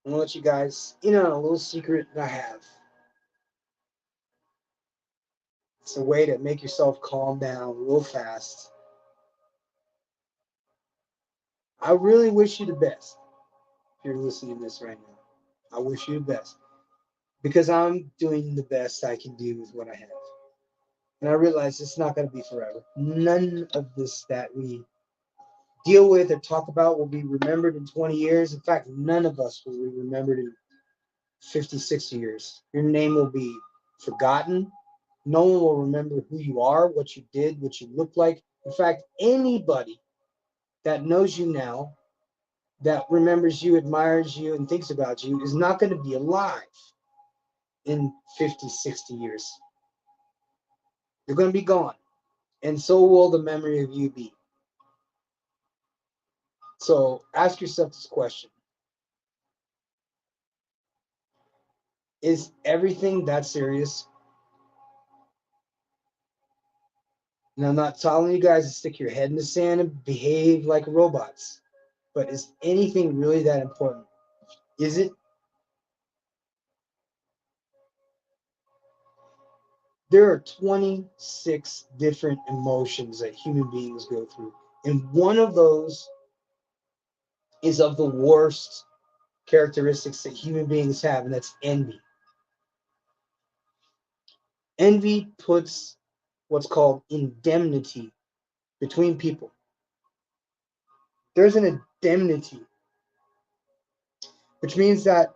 I'm gonna let you guys in on a little secret that I have. It's a way to make yourself calm down real fast. I really wish you the best if you're listening to this right now. I wish you the best because I'm doing the best I can do with what I have. And I realize it's not going to be forever. None of this that we deal with or talk about will be remembered in 20 years. In fact, none of us will be remembered in 50, 60 years. Your name will be forgotten. No one will remember who you are, what you did, what you look like. In fact, anybody that knows you now, that remembers you, admires you, and thinks about you is not going to be alive in 50, 60 years. They're going to be gone. And so will the memory of you be. So ask yourself this question. Is everything that serious? And I'm not telling you guys to stick your head in the sand and behave like robots. But is anything really that important? Is it? There are 26 different emotions that human beings go through. And one of those is of the worst characteristics that human beings have, and that's envy. Envy puts what's called indemnity between people. There's an indemnity, which means that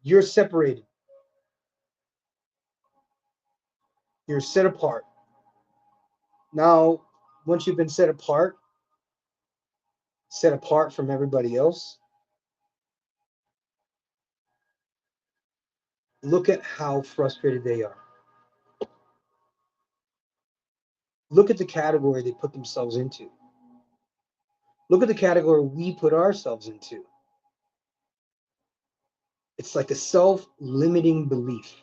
you're separated, you're set apart. Now, once you've been set apart from everybody else, look at how frustrated they are. Look at the category they put themselves into. Look at the category we put ourselves into. It's like a self-limiting belief.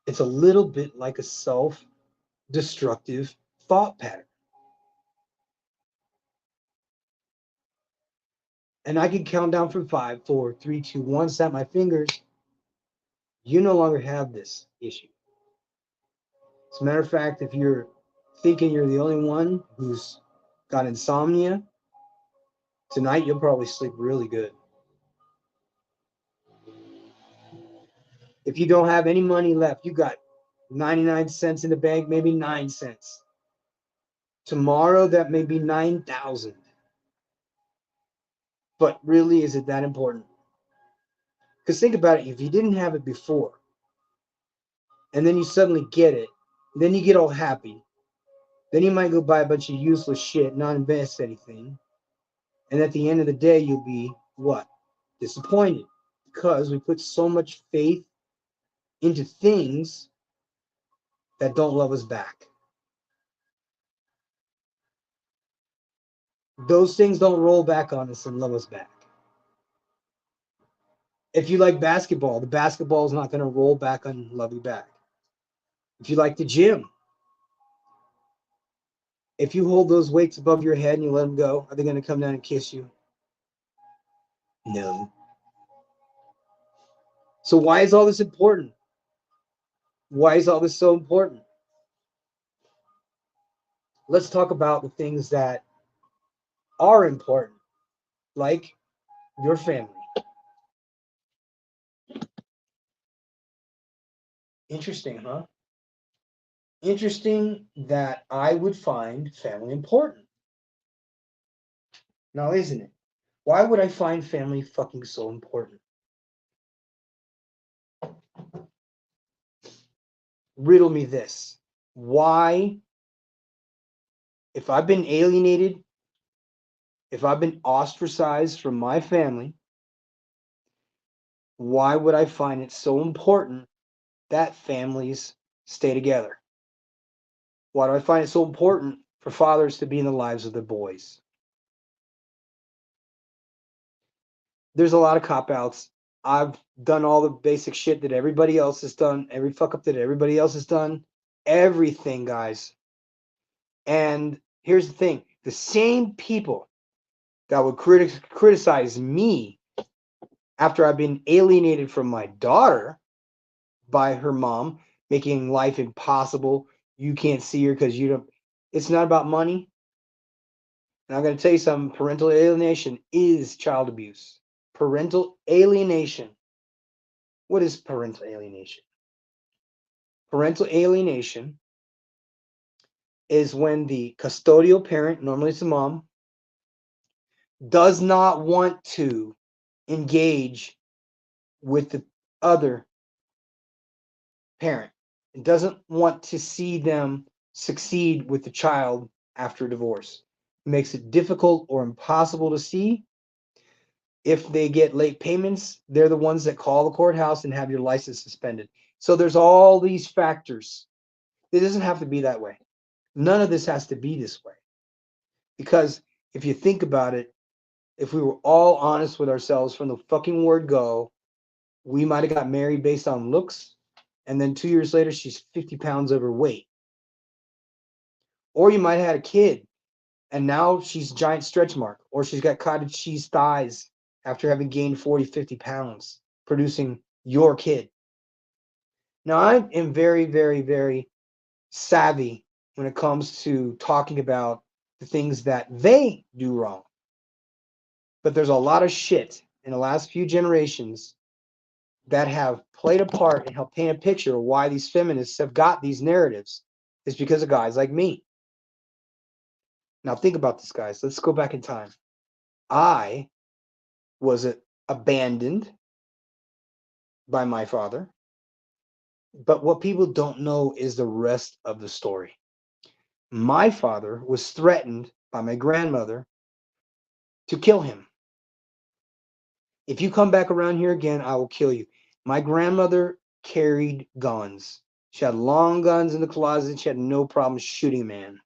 It's a little bit like a self-destructive thought pattern. And I can count down from 5, 4, 3, 2, 1, snap my fingers. You no longer have this issue. As a matter of fact, if you're thinking you're the only one who's got insomnia, tonight you'll probably sleep really good. If you don't have any money left, you got 99 cents in the bank, maybe 9 cents. Tomorrow, that may be 9,000. But really, is it that important? Because think about it, if you didn't have it before, and then you suddenly get it, then you get all happy, then you might go buy a bunch of useless shit, not invest anything, and at the end of the day, you'll be what? Disappointed. Because we put so much faith into things that don't love us back. Those things don't roll back on us and love us back. If you like basketball, the basketball is not going to roll back and love you back. If you like the gym, if you hold those weights above your head and you let them go, are they going to come down and kiss you? No. So why is all this important? Why is all this so important? Let's talk about the things that are important, like your family. Interesting, huh? Interesting that I would find family important. Now, isn't it? Why would I find family fucking so important? Riddle me this. Why, if I've been alienated, if I've been ostracized from my family, why would I find it so important that families stay together? Why do I find it so important for fathers to be in the lives of their boys? There's a lot of cop outs. I've done all the basic shit that everybody else has done, every fuck up that everybody else has done, everything, guys. And here's the thing, the same people that would criticize me after I've been alienated from my daughter by her mom, making life impossible. You can't see her because you don't. It's not about money. And I'm going to tell you something. Parental alienation is child abuse. Parental alienation. What is parental alienation? Parental alienation is when the custodial parent, normally it's the mom, does not want to engage with the other parent. It doesn't want to see them succeed with the child after divorce. It makes it difficult or impossible to see. If they get late payments, they're the ones that call the courthouse and have your license suspended. So there's all these factors. It doesn't have to be that way. None of this has to be this way. Because if you think about it, if we were all honest with ourselves from the fucking word go, we might have got married based on looks, and then 2 years later, she's 50 pounds overweight. Or you might have had a kid, and now she's a giant stretch mark, or she's got cottage cheese thighs after having gained 40, 50 pounds, producing your kid. Now, I am very, very, very savvy when it comes to talking about the things that they do wrong. But there's a lot of shit in the last few generations that have played a part and helped paint a picture of why these feminists have got these narratives is because of guys like me. Now think about this, guys. Let's go back in time. I was abandoned by my father. But what people don't know is the rest of the story. My father was threatened by my grandmother to kill him. If you come back around here again, I will kill you. My grandmother carried guns. She had long guns in the closet. She had no problem shooting a man.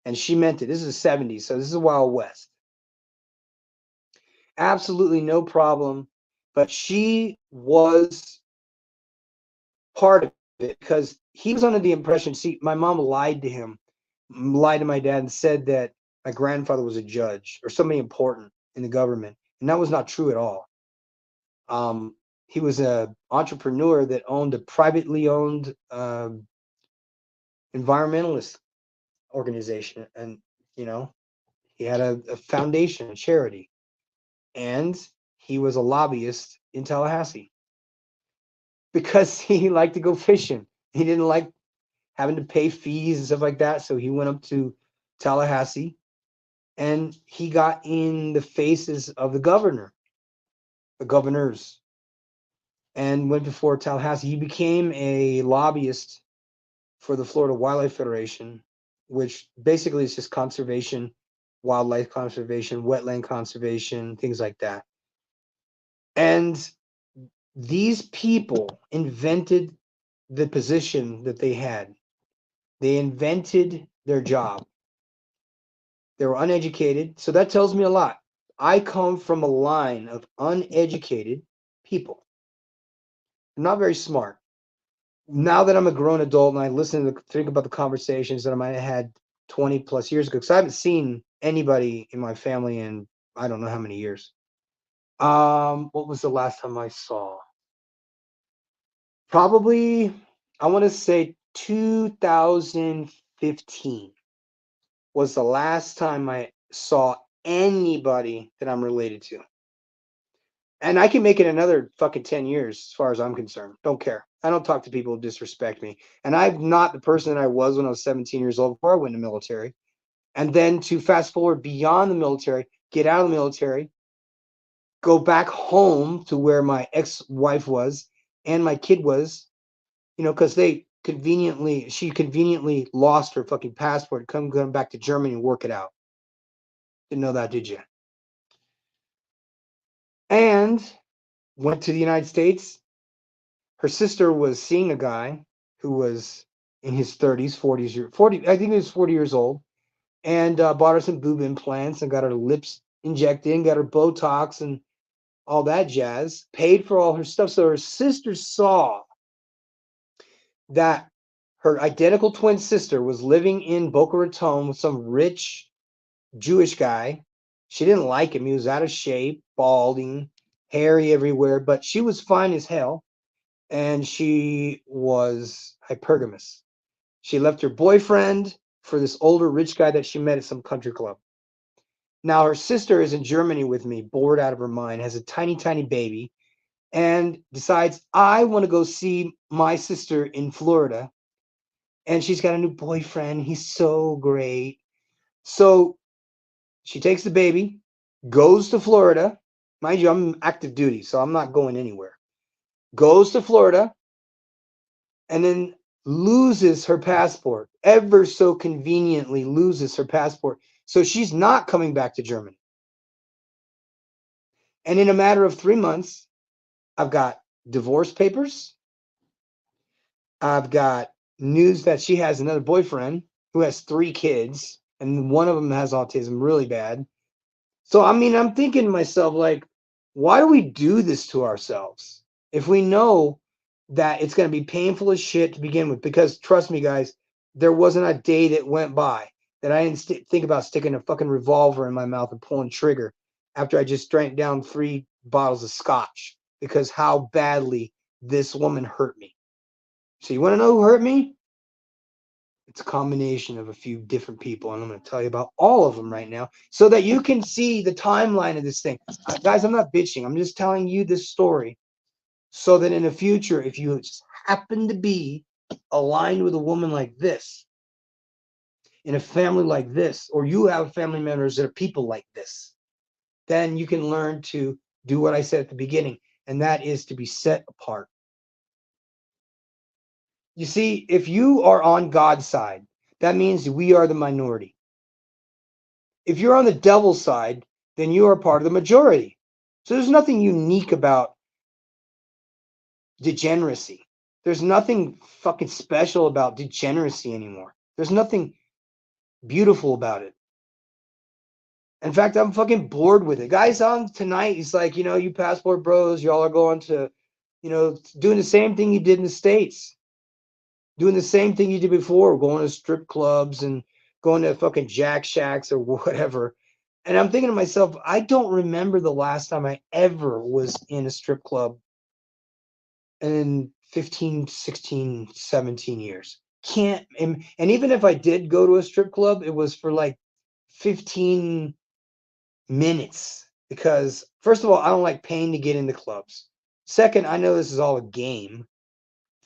And she meant it. This is the 70s, so this is the Wild West. Absolutely no problem. But she was part of it because he was under the impression, see, my mom lied to him, lied to my dad, and said that my grandfather was a judge or somebody important in the government. And that was not true at all. He was an entrepreneur that owned a privately owned environmentalist organization. And, you know, he had a foundation, a charity. And he was a lobbyist in Tallahassee because he liked to go fishing. He didn't like having to pay fees and stuff like that. So he went up to Tallahassee and he got in the faces of the governors, and went before Tallahassee. He became a lobbyist for the Florida Wildlife Federation, which basically is just conservation, wildlife conservation, wetland conservation, things like that. And these people invented the position that they had. They invented their job. They were uneducated. So that tells me a lot. I come from a line of uneducated people. I'm not very smart. Now that I'm a grown adult and I think about the conversations that I might have had 20 plus years ago, because I haven't seen anybody in my family in I don't know how many years. What was the last time I saw? Probably, I want to say 2015 was the last time I saw anybody that I'm related to. And I can make it another fucking 10 years as far as I'm concerned. Don't care. I don't talk to people who disrespect me. And I'm not the person that I was when I was 17 years old before I went in the military. And then to fast forward beyond the military, get out of the military, go back home to where my ex-wife was and my kid was, you know, because she conveniently lost her fucking passport, come back to Germany and work it out. Didn't know that, did you? And went to the United States. Her sister was seeing a guy who was in his 30s, 40, I think he was 40 years old, and bought her some boob implants and got her lips injected and got her Botox and all that jazz, paid for all her stuff. So her sister saw that her identical twin sister was living in Boca Raton with some rich Jewish guy. She didn't like him. He was out of shape, balding, hairy everywhere, but she was fine as hell. And she was hypergamous. She left her boyfriend for this older rich guy that she met at some country club. Now her sister is in Germany with me, bored out of her mind, has a tiny, tiny baby, and decides, I want to go see my sister in Florida. And she's got a new boyfriend. He's so great. So she takes the baby, goes to Florida. Mind you, I'm active duty, so I'm not going anywhere. Goes to Florida and then loses her passport, ever so conveniently loses her passport. So she's not coming back to Germany. And in a matter of 3 months, I've got divorce papers. I've got news that she has another boyfriend who has 3 kids, and one of them has autism really bad. So, I mean, I'm thinking to myself, like, why do we do this to ourselves if we know that it's going to be painful as shit to begin with? Because trust me, guys, there wasn't a day that went by that I didn't think about sticking a fucking revolver in my mouth and pulling trigger after I just drank down 3 bottles of scotch because how badly this woman hurt me. So, you want to know who hurt me? It's a combination of a few different people, and I'm going to tell you about all of them right now so that you can see the timeline of this thing. Guys, I'm not bitching. I'm just telling you this story so that in the future, if you just happen to be aligned with a woman like this, in a family like this, or you have family members that are people like this, then you can learn to do what I said at the beginning, and that is to be set apart. You see, if you are on God's side, that means we are the minority. If you're on the devil's side, then you are part of the majority. So there's nothing unique about degeneracy. There's nothing fucking special about degeneracy anymore. There's nothing beautiful about it. In fact, I'm fucking bored with it. Guys on tonight, he's like, you passport bros, y'all are going to, doing the same thing you did in the States. Doing the same thing you did before, going to strip clubs and going to fucking Jack Shacks or whatever. And I'm thinking to myself, I don't remember the last time I ever was in a strip club in 15, 16, 17 years. Can't, and even if I did go to a strip club, it was for like 15 minutes because, first of all, I don't like paying to get into clubs. Second, I know this is all a game.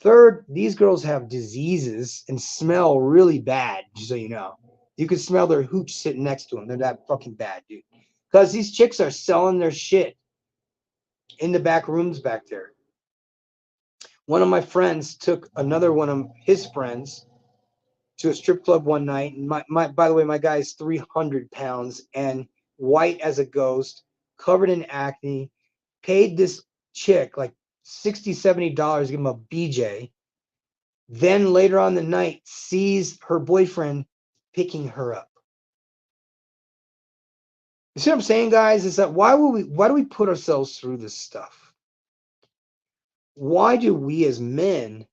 Third, these girls have diseases and smell really bad, just so you know. You can smell their hooch sitting next to them. They're that fucking bad, dude. Because these chicks are selling their shit in the back rooms back there. One of my friends took another one of his friends to a strip club one night. And by the way, my guy is 300 pounds and white as a ghost, covered in acne, paid this chick like $60, $70 to give him a BJ. Then later on the night, sees her boyfriend picking her up. You see what I'm saying, guys? Is that why do we put ourselves through this stuff? Why do we as men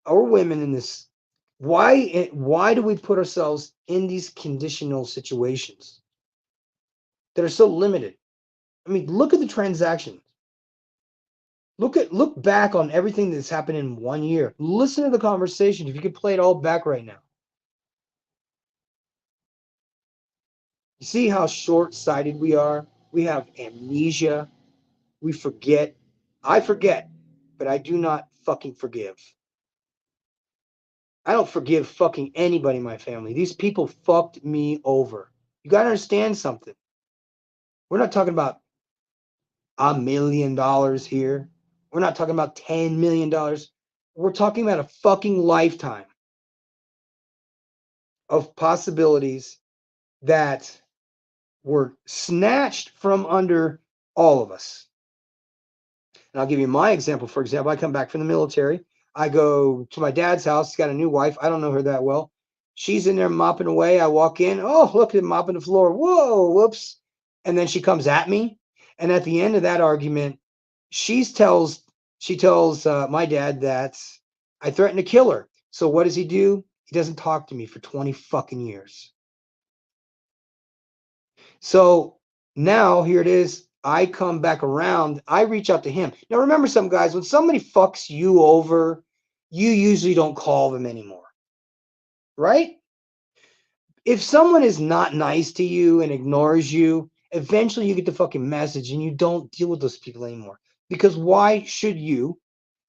or women in this why do we put ourselves in these conditional situations that are so limited? I mean, look at the transactions. Look back on everything that's happened in 1 year. Listen to the conversation. If you could play it all back right now. You see how short-sighted we are? We have amnesia. We forget. I forget, but I do not fucking forgive. I don't forgive fucking anybody in my family. These people fucked me over. You got to understand something. We're not talking about $1 million here. We're not talking about $10 million. We're talking about a fucking lifetime of possibilities that were snatched from under all of us. And I'll give you my example. For example, I come back from the military. I go to my dad's house. He's got a new wife. I don't know her that well. She's in there mopping away. I walk in. Oh, look at mopping the floor. Whoa, whoops. And then she comes at me. And at the end of that argument, she tells my dad that I threatened to kill her. So what does he do? He doesn't talk to me for 20 fucking years. So now here it is. I come back around. I reach out to him. Now remember, some guys, when somebody fucks you over, you usually don't call them anymore, right? If someone is not nice to you and ignores you, eventually you get the fucking message and you don't deal with those people anymore. Because why should you,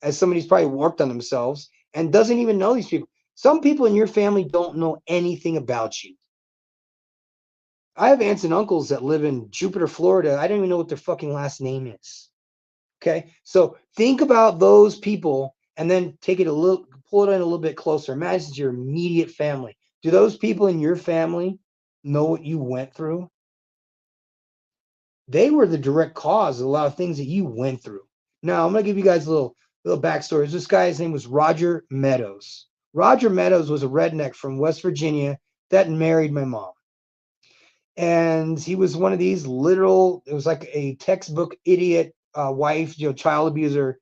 as somebody who's probably worked on themselves and doesn't even know these people? Some people in your family don't know anything about you. I have aunts and uncles that live in Jupiter, Florida. I don't even know what their fucking last name is. Okay. So think about those people and then take it a little, pull it in a little bit closer. Imagine it's your immediate family. Do those people in your family know what you went through? They were the direct cause of a lot of things that you went through. Now, I'm going to give you guys a little backstory. This guy's name was Roger Meadows. Roger Meadows was a redneck from West Virginia that married my mom. And he was one of these literal, it was like a textbook idiot wife, child abuser,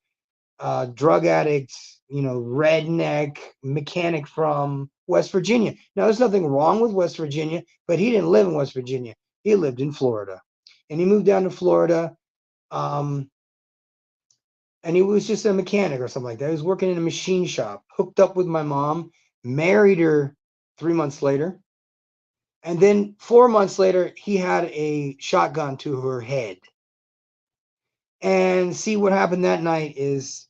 drug addict, redneck mechanic from West Virginia. Now, there's nothing wrong with West Virginia, but he didn't live in West Virginia. He lived in Florida. And he moved down to Florida. Um, and he was just a mechanic or something like that. He was working in a machine shop, hooked up with my mom, married her 3 months later. And then 4 months later, he had a shotgun to her head. And see, what happened that night is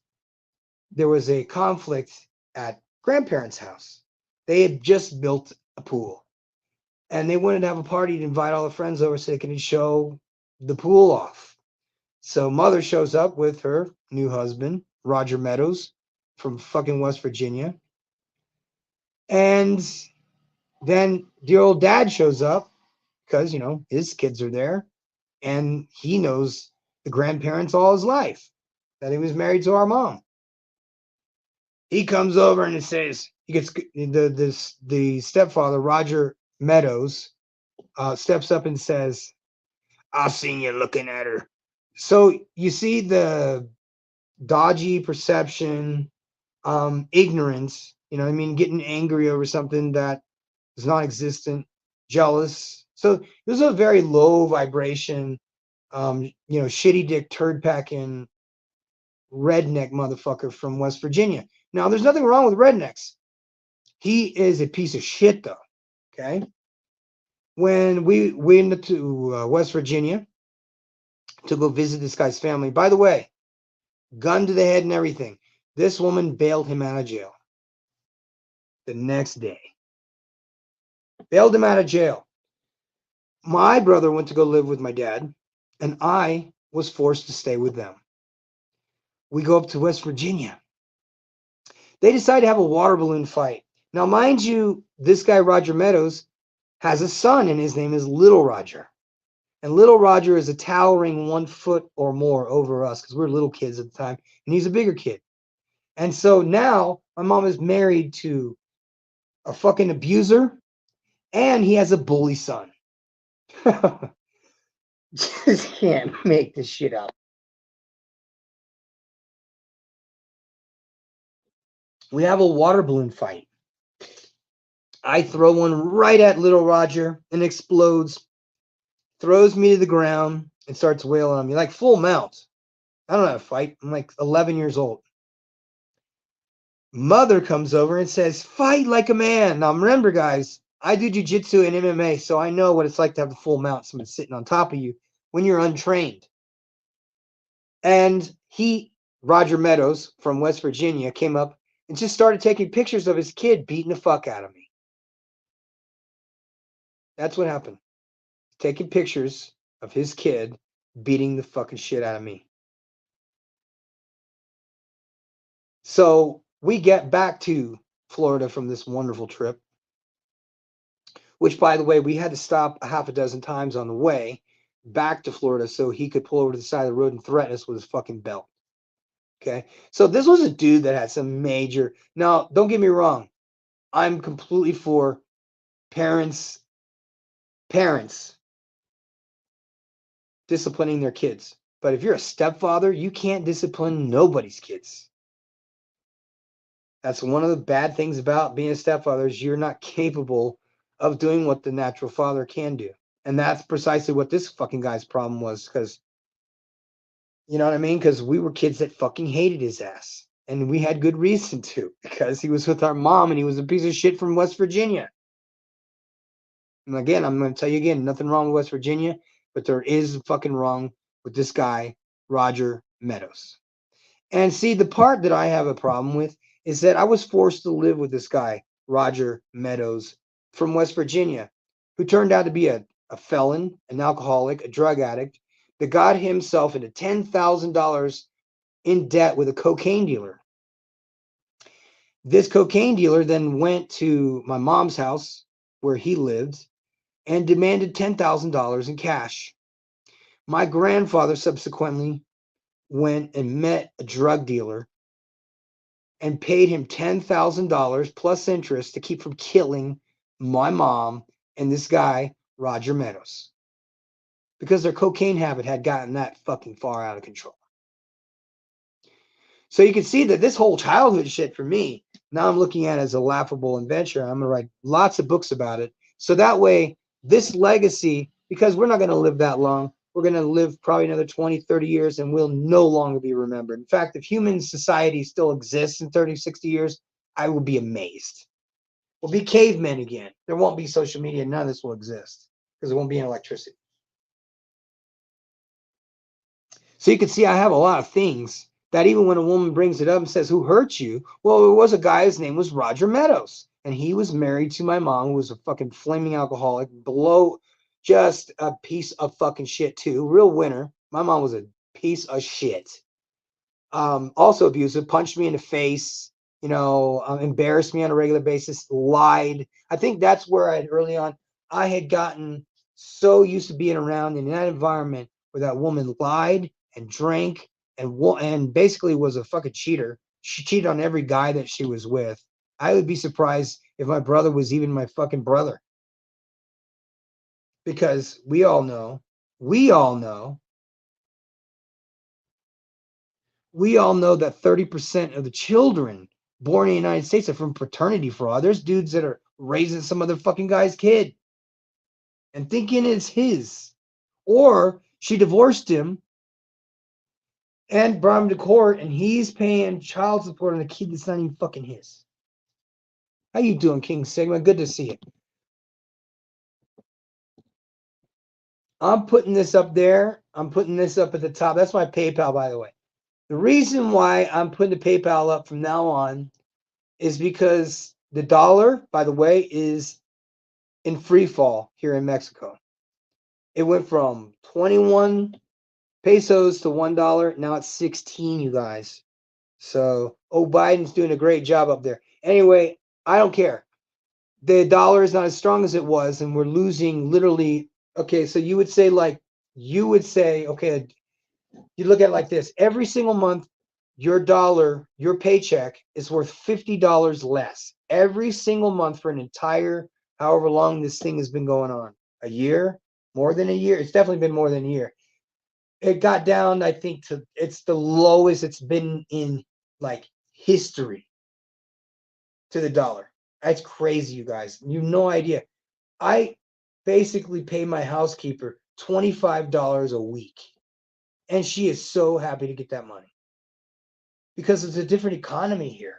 there was a conflict at grandparents' house. They had just built a pool. And they wanted to have a party to invite all the friends over so they could show the pool off. So mother shows up with her new husband, Roger Meadows, from fucking West Virginia. And then the old dad shows up because, his kids are there. And he knows the grandparents all his life, that he was married to our mom. He comes over and it says, he gets the stepfather, Roger Meadows, steps up and says, "I seen you looking at her." So you see the dodgy perception, ignorance, getting angry over something that is non-existent, jealous. So this is a very low vibration, shitty dick turd packing redneck motherfucker from West Virginia. Now, there's nothing wrong with rednecks. He is a piece of shit, though. Okay. When we went to West Virginia to go visit this guy's family, by the way, gun to the head and everything, this woman bailed him out of jail the next day. Bailed him out of jail. My brother went to go live with my dad, and I was forced to stay with them. We go up to West Virginia. They decide to have a water balloon fight. Now, mind you, this guy, Roger Meadows, has a son, and his name is Little Roger. And Little Roger is a towering 1 foot or more over us because we're little kids at the time, and he's a bigger kid. And so now my mom is married to a fucking abuser, and he has a bully son. Just can't make this shit up. We have a water balloon fight. I throw one right at Little Roger and explodes, throws me to the ground, and starts wailing on me like full mount. I don't know how to fight. I'm like 11 years old. Mother comes over and says, "Fight like a man." Now remember, guys, I do jiu-jitsu and MMA, so I know what it's like to have the full mount, someone sitting on top of you when you're untrained. And Roger Meadows from West Virginia, came up and just started taking pictures of his kid beating the fuck out of me. That's what happened. Taking pictures of his kid beating the fucking shit out of me. So we get back to Florida from this wonderful trip, which, by the way, we had to stop a half a dozen times on the way back to Florida so he could pull over to the side of the road and threaten us with his fucking belt. Okay. So this was a dude that had some major. Now, don't get me wrong. I'm completely for parents disciplining their kids. But if you're a stepfather, you can't discipline nobody's kids. That's one of the bad things about being a stepfather is you're not capable of doing what the natural father can do. And that's precisely what this fucking guy's problem was, because, you know what I mean? Because we were kids that fucking hated his ass. And we had good reason to, because he was with our mom and he was a piece of shit from West Virginia. And again, I'm going to tell you again, nothing wrong with West Virginia, but there is fucking wrong with this guy, Roger Meadows. And see, the part that I have a problem with is that I was forced to live with this guy, Roger Meadows, from West Virginia, who turned out to be a felon, an alcoholic, a drug addict, that got himself into $10,000 in debt with a cocaine dealer. This cocaine dealer then went to my mom's house where he lived and demanded $10,000 in cash. My grandfather subsequently went and met a drug dealer and paid him $10,000 plus interest to keep from killing my mom and this guy, Roger Meadows, because their cocaine habit had gotten that fucking far out of control. So you can see that this whole childhood shit for me, now I'm looking at it as a laughable adventure. I'm going to write lots of books about it. So that way, this legacy, because we're not going to live that long, we're going to live probably another 20, 30 years and we'll no longer be remembered. In fact, if human society still exists in 30, 60 years, I will be amazed. We'll be cavemen again. There won't be social media. None of this will exist because there won't be any electricity. So you can see I have a lot of things that even when a woman brings it up and says, who hurt you? Well, it was a guy, his name was Roger Meadows. And he was married to my mom, who was a fucking flaming alcoholic, just a piece of fucking shit too. Real winner. My mom was a piece of shit. Also abusive, punched me in the face, embarrassed me on a regular basis, lied. I think that's where I had gotten so used to being around in that environment where that woman lied and drank and basically was a fucking cheater. She cheated on every guy that she was with. I would be surprised if my brother was even my fucking brother. Because we all know that 30% of the children born in the United States are from paternity fraud. There's dudes that are raising some other fucking guy's kid and thinking it's his. Or she divorced him and brought him to court and he's paying child support on a kid that's not even fucking his. How you doing, King Sigma? Good to see you. I'm putting this up there. I'm putting this up at the top. That's my PayPal, by the way. The reason why I'm putting the PayPal up from now on is because the dollar, by the way, is in free fall here in Mexico. It went from 21 pesos to $1. Now it's 16, you guys. So, Biden's doing a great job up there. Anyway, I don't care. The dollar is not as strong as it was, and we're losing literally. Okay, so you would say, okay, you look at it like this. Every single month, your paycheck is worth $50 less. Every single month for an entire, however long this thing has been going on. A year? More than a year? It's definitely been more than a year. It got down, I think, it's the lowest it's been in, history to the dollar. That's crazy, you guys. You have no idea. I basically pay my housekeeper $25 a week. And she is so happy to get that money because it's a different economy here.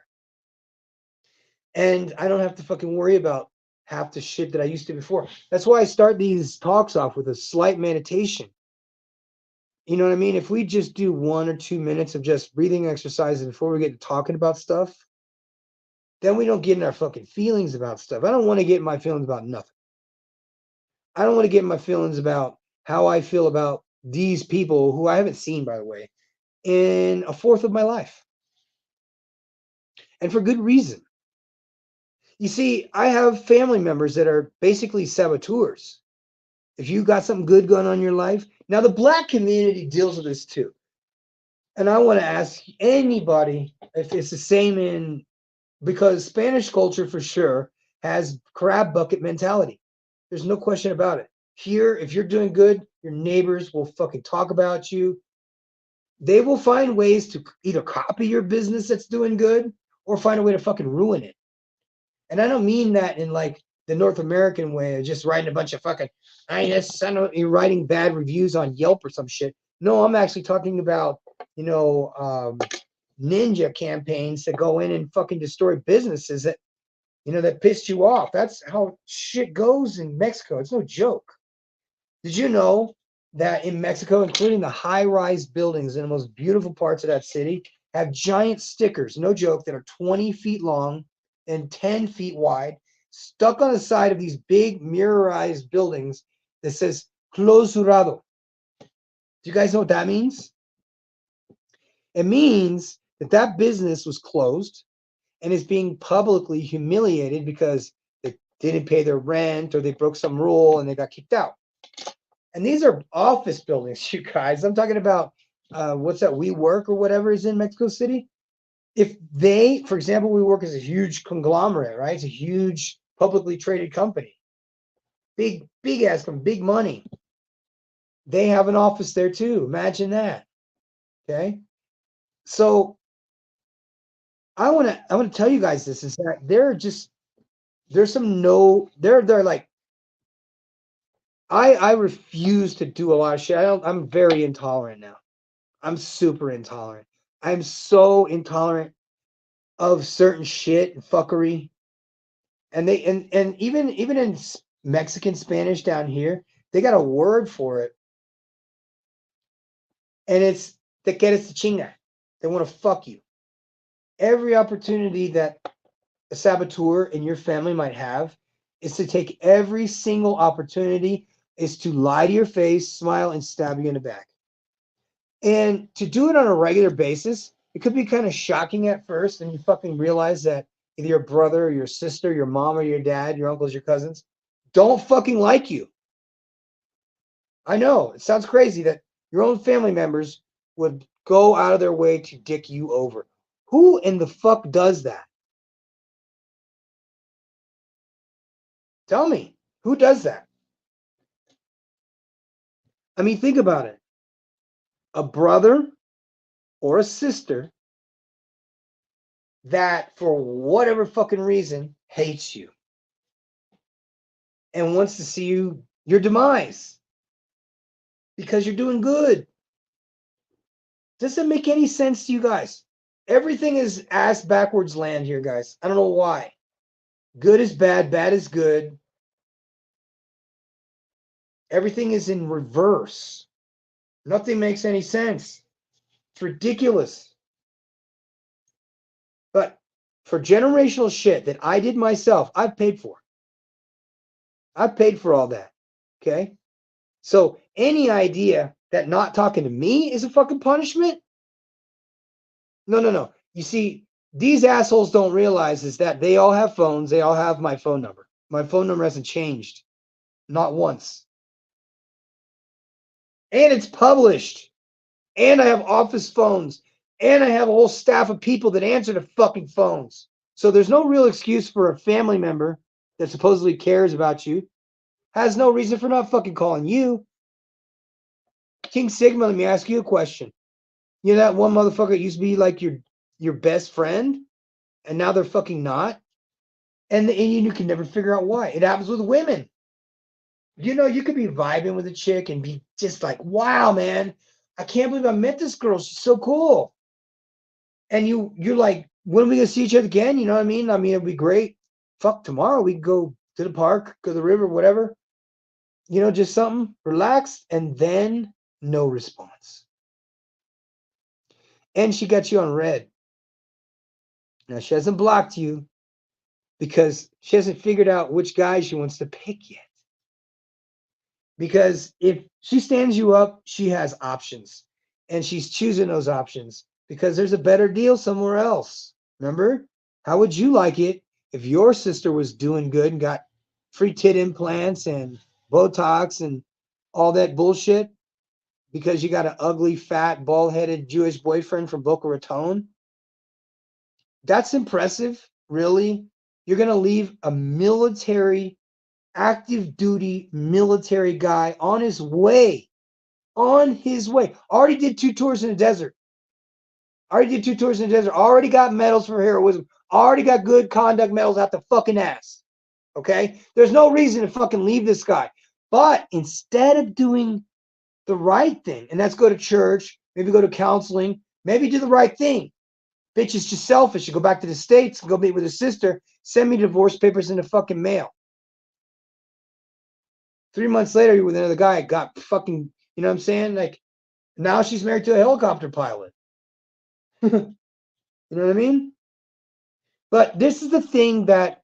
And I don't have to fucking worry about half the shit that I used to before. That's why I start these talks off with a slight meditation. You know what I mean? If we just do 1 or 2 minutes of just breathing exercises before we get to talking about stuff, then we don't get in our fucking feelings about stuff. I don't want to get in my feelings about nothing. I don't want to get in my feelings about how I feel about these people who I haven't seen, by the way, in a fourth of my life. And for good reason. You see, I have family members that are basically saboteurs. If you got something good going on in your life, now the black community deals with this too. And I want to ask anybody if it's the same because Spanish culture for sure has crab bucket mentality. There's no question about it. Here, if you're doing good, your neighbors will fucking talk about you. They will find ways to either copy your business that's doing good or find a way to fucking ruin it. And I don't mean that in the North American way of just writing a bunch of fucking, you're writing bad reviews on Yelp or some shit. No, I'm actually talking about, ninja campaigns that go in and fucking destroy businesses that, that pissed you off. That's how shit goes in Mexico. It's no joke. Did you know that in Mexico, including the high-rise buildings in the most beautiful parts of that city, have giant stickers, no joke, that are 20 feet long and 10 feet wide, stuck on the side of these big mirrorized buildings that says clausurado. Do you guys know what that means? It means that that business was closed and is being publicly humiliated because they didn't pay their rent or they broke some rule and they got kicked out. And these are office buildings, you guys. I'm talking about what's that? WeWork or whatever is in Mexico City. If they, for example, WeWork is a huge conglomerate, right? It's a huge publicly traded company, big ass, big money. They have an office there too. Imagine that. Okay, so I want to tell you guys this is that there's some they're like I refuse to do a lot of shit. I'm very intolerant now. I'm super intolerant. I'm so intolerant of certain shit and fuckery. And they and even in Mexican Spanish down here, they got a word for it. And it's te quieres de chinga. They want to fuck you. Every opportunity that a saboteur in your family might have is to take every single opportunity is to lie to your face, smile, and stab you in the back. And to do it on a regular basis, it could be kind of shocking at first, and you fucking realize that either your brother or your sister, your mom or your dad, your uncles, your cousins, don't fucking like you. I know, it sounds crazy that your own family members would go out of their way to dick you over. Who in the fuck does that? Tell me, who does that? I mean, think about it. A brother or a sister that, for whatever fucking reason, hates you and wants to see your demise because you're doing good. Doesn't make any sense to you guys. Everything is ass backwards land here, guys. I don't know why. Good is bad, bad is good. Everything is in reverse. Nothing makes any sense. It's ridiculous. But for generational shit that I did myself, I've paid for. I've paid for all that. Okay? So any idea that not talking to me is a fucking punishment? No. You see, these assholes don't realize is that they all have phones. They all have my phone number. My phone number hasn't changed. Not once. And it's published. And I have office phones. And I have a whole staff of people that answer the fucking phones. So there's no real excuse for a family member that supposedly cares about you. Has no reason for not fucking calling you. King Sigma, let me ask you a question. You know that one motherfucker that used to be like your best friend? And now they're fucking not? And you can never figure out why. It happens with women. You could be vibing with a chick and be just like, wow, man, I can't believe I met this girl. She's so cool. And you're like, when are we gonna see each other again? You know what I mean? I mean, it'd be great. Fuck, tomorrow we can go to the park, go to the river, whatever. Just something, relax, and then no response. And she got you on red. Now she hasn't blocked you because she hasn't figured out which guy she wants to pick yet. Because if she stands you up, she has options. And she's choosing those options because there's a better deal somewhere else. Remember? How would you like it if your sister was doing good and got free tit implants and Botox and all that bullshit because you got an ugly, fat, bald-headed Jewish boyfriend from Boca Raton? That's impressive, really. You're going to leave a active duty military guy on his way. Already did 2 tours in the desert. Already got medals for heroism. Already got good conduct medals out the fucking ass. Okay? There's no reason to fucking leave this guy. But instead of doing the right thing, and that's go to church, maybe go to counseling, maybe do the right thing. Bitch is just selfish. You go back to the States, go meet with his sister, send me divorce papers in the fucking mail. 3 months later, you're with another guy, got fucking, you know what I'm saying? Like, now she's married to a helicopter pilot. You know what I mean? But this is the thing that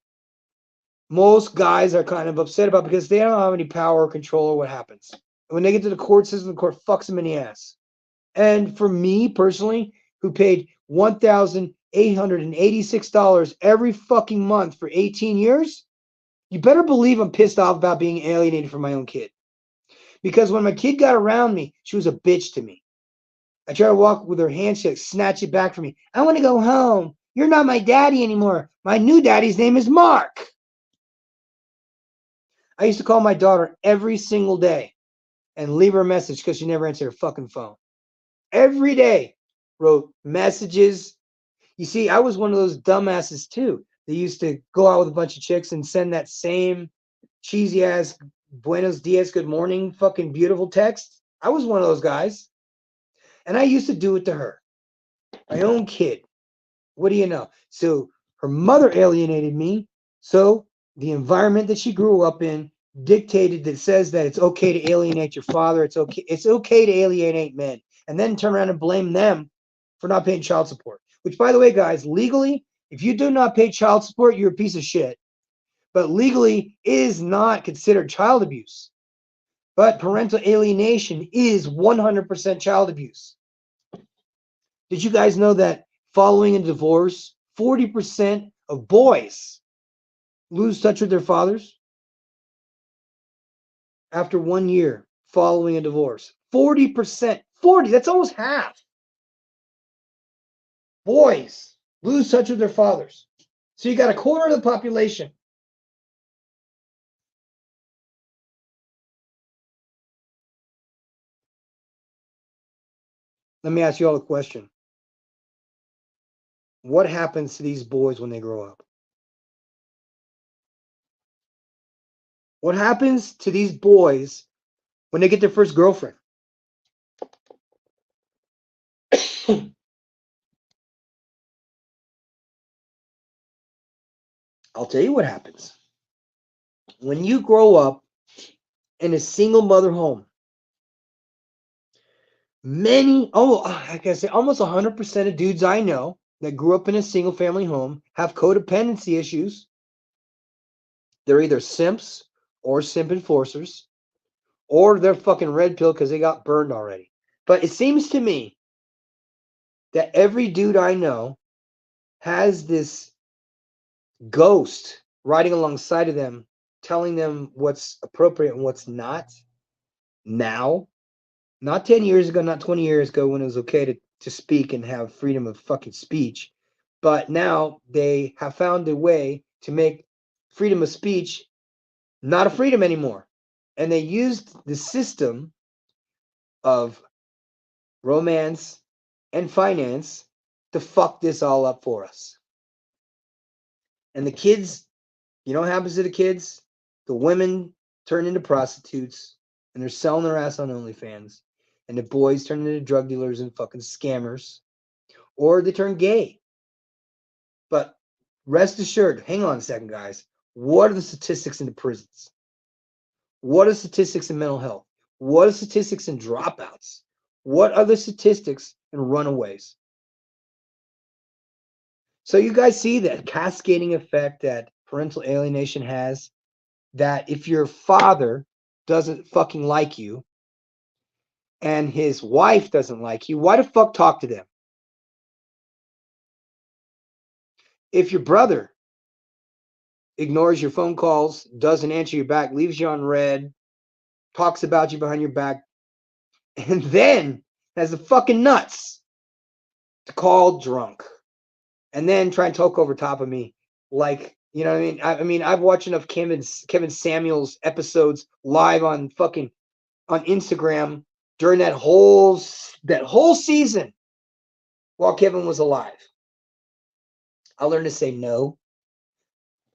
most guys are kind of upset about because they don't have any power or control over what happens. When they get to the court system, the court fucks them in the ass. And for me personally, who paid $1,886 every fucking month for 18 years, you better believe I'm pissed off about being alienated from my own kid. Because when my kid got around me, she was a bitch to me. I tried to walk with her hand, she like snatch it back from me. I want to go home. You're not my daddy anymore. My new daddy's name is Mark. I used to call my daughter every single day and leave her a message because she never answered her fucking phone. Every day, wrote messages. You see, I was one of those dumbasses too. They used to go out with a bunch of chicks and send that same cheesy ass Buenos dias, good morning, fucking beautiful text. I was one of those guys. And I used to do it to her, my own kid. What do you know? So her mother alienated me. So the environment that she grew up in dictated that says that it's okay to alienate your father. It's okay to alienate men, and then turn around and blame them for not paying child support. Which, by the way, guys, legally, if you do not pay child support, you're a piece of shit. But legally is not considered child abuse. But parental alienation is 100% child abuse. Did you guys know that following a divorce, 40% of boys lose touch with their fathers after 1 year following a divorce? 40%. 40, that's almost half. Boys lose touch with their fathers. So you got a quarter of the population. Let me ask you all a question. What happens to these boys when they grow up? What happens to these boys when they get their first girlfriend? I'll tell you what happens. When you grow up in a single mother home, like I say, almost 100% of dudes I know that grew up in a single family home have codependency issues. They're either simps or simp enforcers, or they're fucking red pill because they got burned already. But it seems to me that every dude I know has this ghost riding alongside of them, telling them what's appropriate and what's not now. Not 10 years ago, not 20 years ago when it was okay to speak and have freedom of fucking speech. But now they have found a way to make freedom of speech not a freedom anymore. And they used the system of romance and finance to fuck this all up for us. And the kids, you know what happens to the kids? The women turn into prostitutes and they're selling their ass on OnlyFans. And the boys turn into drug dealers and fucking scammers. Or they turn gay. But rest assured, hang on a second, guys. What are the statistics in the prisons? What are statistics in mental health? What are statistics in dropouts? What are the statistics in runaways? So you guys see that cascading effect that parental alienation has, that if your father doesn't fucking like you and his wife doesn't like you, why the fuck talk to them? If your brother ignores your phone calls, doesn't answer you back, leaves you on red, talks about you behind your back, and then has the fucking nuts to call drunk and then try and talk over top of me, like, you know what I mean? I mean, I've watched enough Kevin Samuels episodes live on fucking on Instagram during that whole season while Kevin was alive. I learned to say no.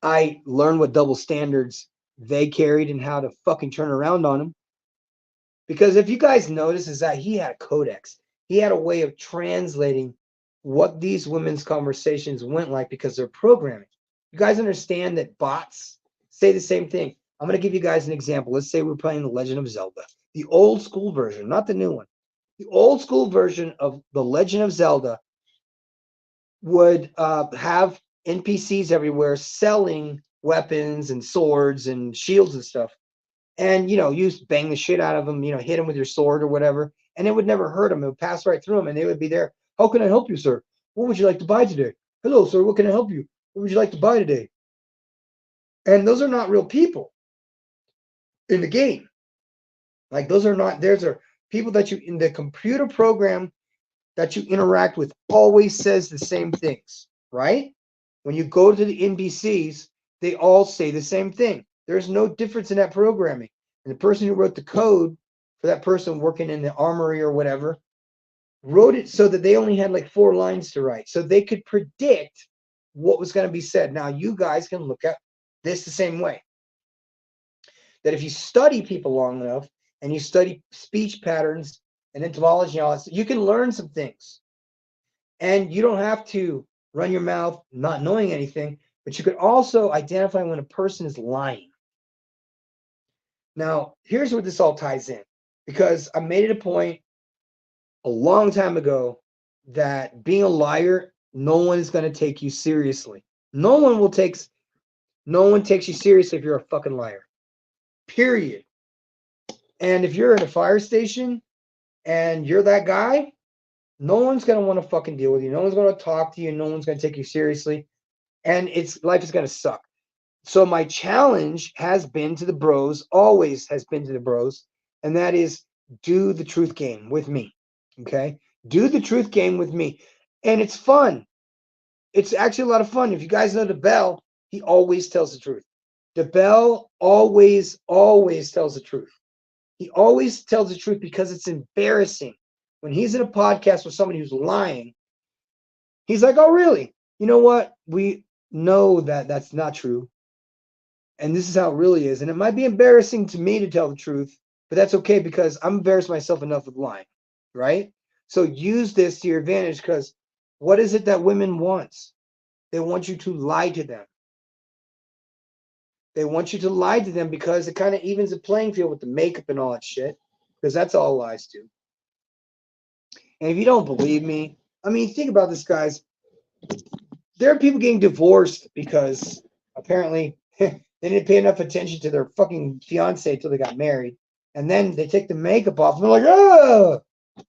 I learned what double standards they carried and how to fucking turn around on them. Because if you guys notice, is that he had a codex. He had a way of translating what these women's conversations went like because they're programming. You guys understand that bots say the same thing. I'm going to give you guys an example. Let's say we're playing The Legend of Zelda, the old school version, not the new one. The old school version of The Legend of Zelda would have NPCs everywhere selling weapons and swords and shields and stuff. And, you bang the shit out of them, hit them with your sword or whatever, and it would never hurt them. It would pass right through them, and they would be there. How can I help you, sir? What would you like to buy today? Hello, sir. What can I help you? What would you like to buy today? And those are not real people in the game. Like, those are not, there's are people that you, in the computer program that you interact with always says the same things, right? When you go to the NPCs, they all say the same thing. There's no difference in that programming. And the person who wrote the code for that person working in the armory or whatever wrote it so that they only had like 4 lines to write. So they could predict what was going to be said. Now, you guys can look at this the same way. That if you study people long enough and you study speech patterns and etymology and all that, you can learn some things. And you don't have to run your mouth not knowing anything, but you could also identify when a person is lying. Now, here's where this all ties in, because I made it a point a long time ago that being a liar, no one is going to take you seriously. No one takes you seriously if you're a fucking liar. Period. And if you're at a fire station and you're that guy, no one's going to want to fucking deal with you. No one's going to talk to you. No one's going to take you seriously. And life is going to suck. So my challenge has been to the bros, always has been to the bros, and that is do the truth game with me. Okay? Do the truth game with me. And it's fun. It's actually a lot of fun. If you guys know the Bell, he always tells the truth. The Bell always tells the truth. He always tells the truth because it's embarrassing. When he's in a podcast with somebody who's lying, he's like, oh, really? You know what? We know that that's not true. And this is how it really is. And it might be embarrassing to me to tell the truth, but that's okay because I'm embarrassed myself enough with lying, right? So use this to your advantage, because what is it that women want? They want you to lie to them. They want you to lie to them because it kind of evens the playing field with the makeup and all that shit, because that's all lies do. And if you don't believe me, I mean, think about this, guys. There are people getting divorced because apparently they didn't pay enough attention to their fucking fiance until they got married. And then they take the makeup off and they're like, oh! I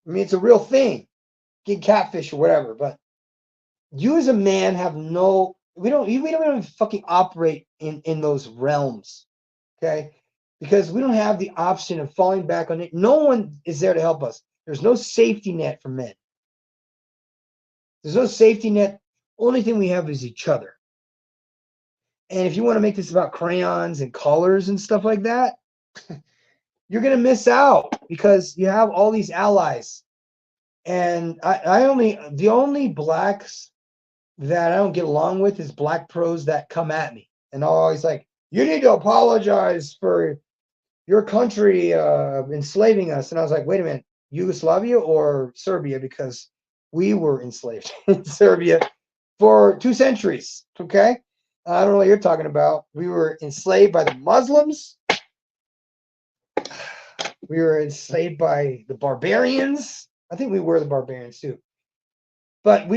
mean, it's a real thing. Get catfish or whatever. But you as a man have we don't even fucking operate in those realms. Okay? Because we don't have the option of falling back on it. No one is there to help us. There's no safety net for men. There's no safety net. Only thing we have is each other. And if you want to make this about crayons and colors and stuff like that, you're going to miss out because you have all these allies. And the only blacks that I don't get along with is black pros that come at me. And I'm always like, you need to apologize for your country enslaving us. And I was like, wait a minute, Yugoslavia or Serbia? Because we were enslaved in Serbia for 2 centuries. Okay? I don't know what you're talking about. We were enslaved by the Muslims. We were enslaved by the barbarians. I think we were the barbarians too. But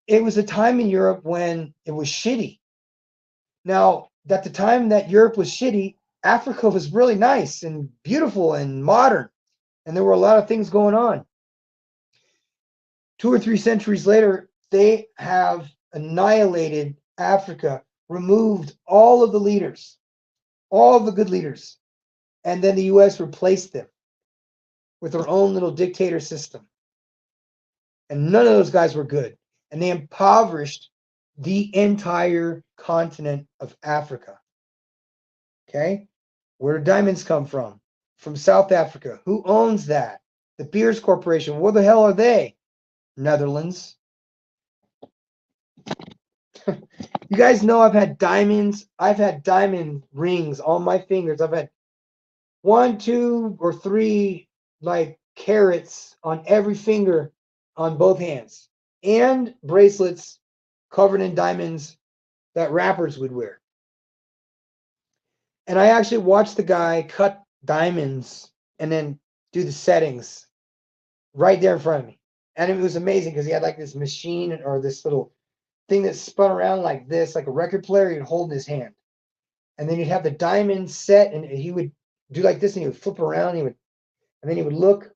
it was a time in Europe when it was shitty. Now, at the time that Europe was shitty, Africa was really nice and beautiful and modern. And there were a lot of things going on. 2 or 3 centuries later, they have annihilated Africa, removed all of the leaders, all of the good leaders. And then the US replaced them with their own little dictator system. And none of those guys were good. And they impoverished the entire continent of Africa. Okay? Where do diamonds come from? From South Africa. Who owns that? The Beers Corporation. Where the hell are they? Netherlands. You guys know I've had diamonds. I've had diamond rings on my fingers. I've had 1, 2, or 3 like carats on every finger on both hands, and bracelets covered in diamonds that rappers would wear. And I actually watched the guy cut diamonds and then do the settings right there in front of me. And it was amazing because he had like this machine or this little thing that spun around like this, like a record player he'd hold in his hand. And then you'd have the diamond set, and he would do like this, and he would flip around, and then he would look,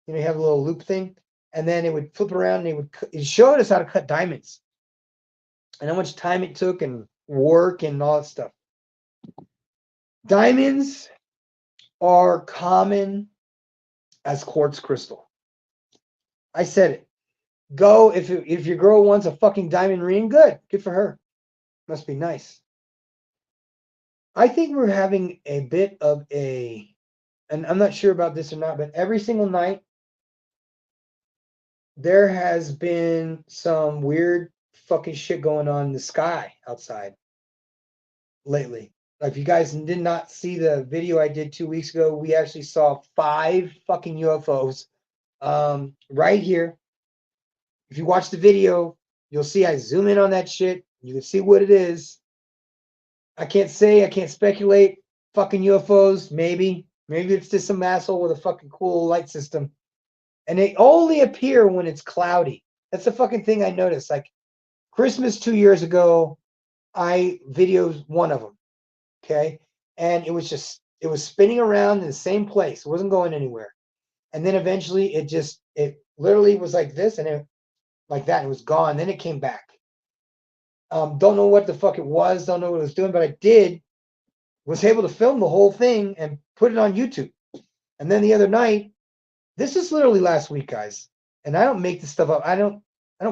you have a little loop thing, and then it would flip around, and he showed us how to cut diamonds and how much time it took and work and all that stuff. Diamonds are common as quartz crystal. I said it. Go if your girl wants a fucking diamond ring, good for her. Must be nice. I think we're having a bit of and I'm not sure about this or not, but every single night there has been some weird fucking shit going on in the sky outside lately. Like, if you guys did not see the video I did 2 weeks ago, we actually saw 5 fucking UFOs right here. If you watch the video, you'll see I zoom in on that shit. You can see what it is. I can't speculate. Fucking UFOs, maybe. Maybe it's just some asshole with a fucking cool light system. And they only appear when it's cloudy. That's the fucking thing I noticed. Like, Christmas 2 years ago, I videoed one of them. Okay. And it was spinning around in the same place. It wasn't going anywhere. And then eventually it literally was like this, and it like that. It was gone. Then it came back. Don't know what the fuck it was. Don't know what it was doing, but I was able to film the whole thing and put it on YouTube. And then the other night, this is literally last week, guys. And I don't make this stuff up. I don't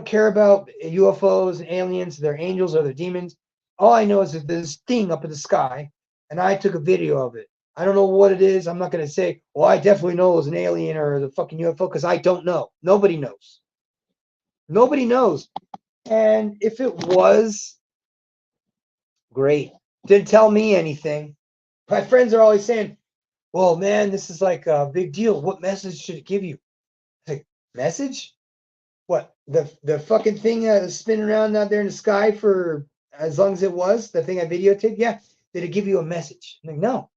care about UFOs and aliens. They're angels or they're demons. All I know is that there's this thing up in the sky, and I took a video of it. I don't know what it is. I'm not going to say, well, I definitely know it was an alien or the fucking UFO, because I don't know. Nobody knows. Nobody knows. And if it was, great. Didn't tell me anything. My friends are always saying, well, man, this is like a big deal. What message should it give you? Like, message? What? The fucking thing that was spinning around out there in the sky for as long as it was, the thing I videotaped? Yeah. Did it give you a message? I'm like, no.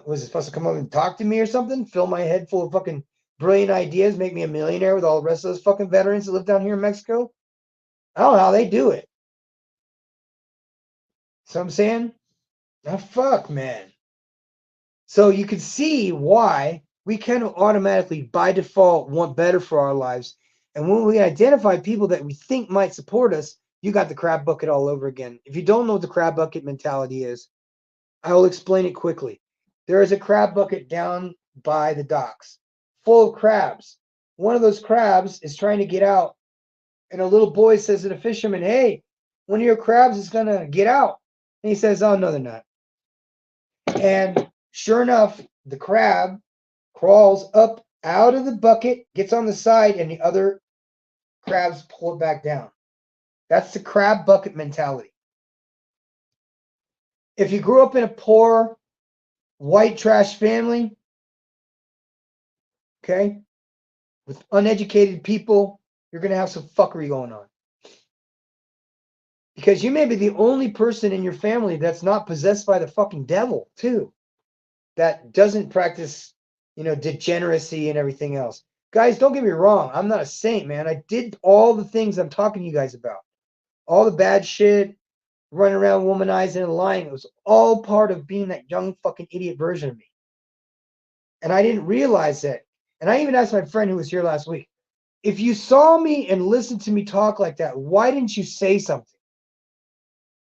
Was it supposed to come up and talk to me or something? Fill my head full of fucking brilliant ideas, make me a millionaire with all the rest of those fucking veterans that live down here in Mexico? I don't know how they do it. So I'm saying, oh, fuck, man. So you can see why we kind of automatically, by default, want better for our lives. And when we identify people that we think might support us, you got the crab bucket all over again. If you don't know what the crab bucket mentality is, I will explain it quickly. There is a crab bucket down by the docks full of crabs. One of those crabs is trying to get out, and a little boy says to the fisherman, hey, one of your crabs is going to get out. And he says, oh, no, they're not. And sure enough, the crab crawls up out of the bucket, gets on the side, and the other crabs pull it back down. That's the crab bucket mentality. If you grew up in a poor, white trash family, okay, with uneducated people, you're going to have some fuckery going on. Because you may be the only person in your family that's not possessed by the fucking devil, too. That doesn't practice, degeneracy and everything else. Guys, don't get me wrong. I'm not a saint, man. I did all the things I'm talking to you guys about. All the bad shit, running around womanizing and lying. It was all part of being that young fucking idiot version of me. And I didn't realize that. And I even asked my friend who was here last week, if you saw me and listened to me talk like that, why didn't you say something?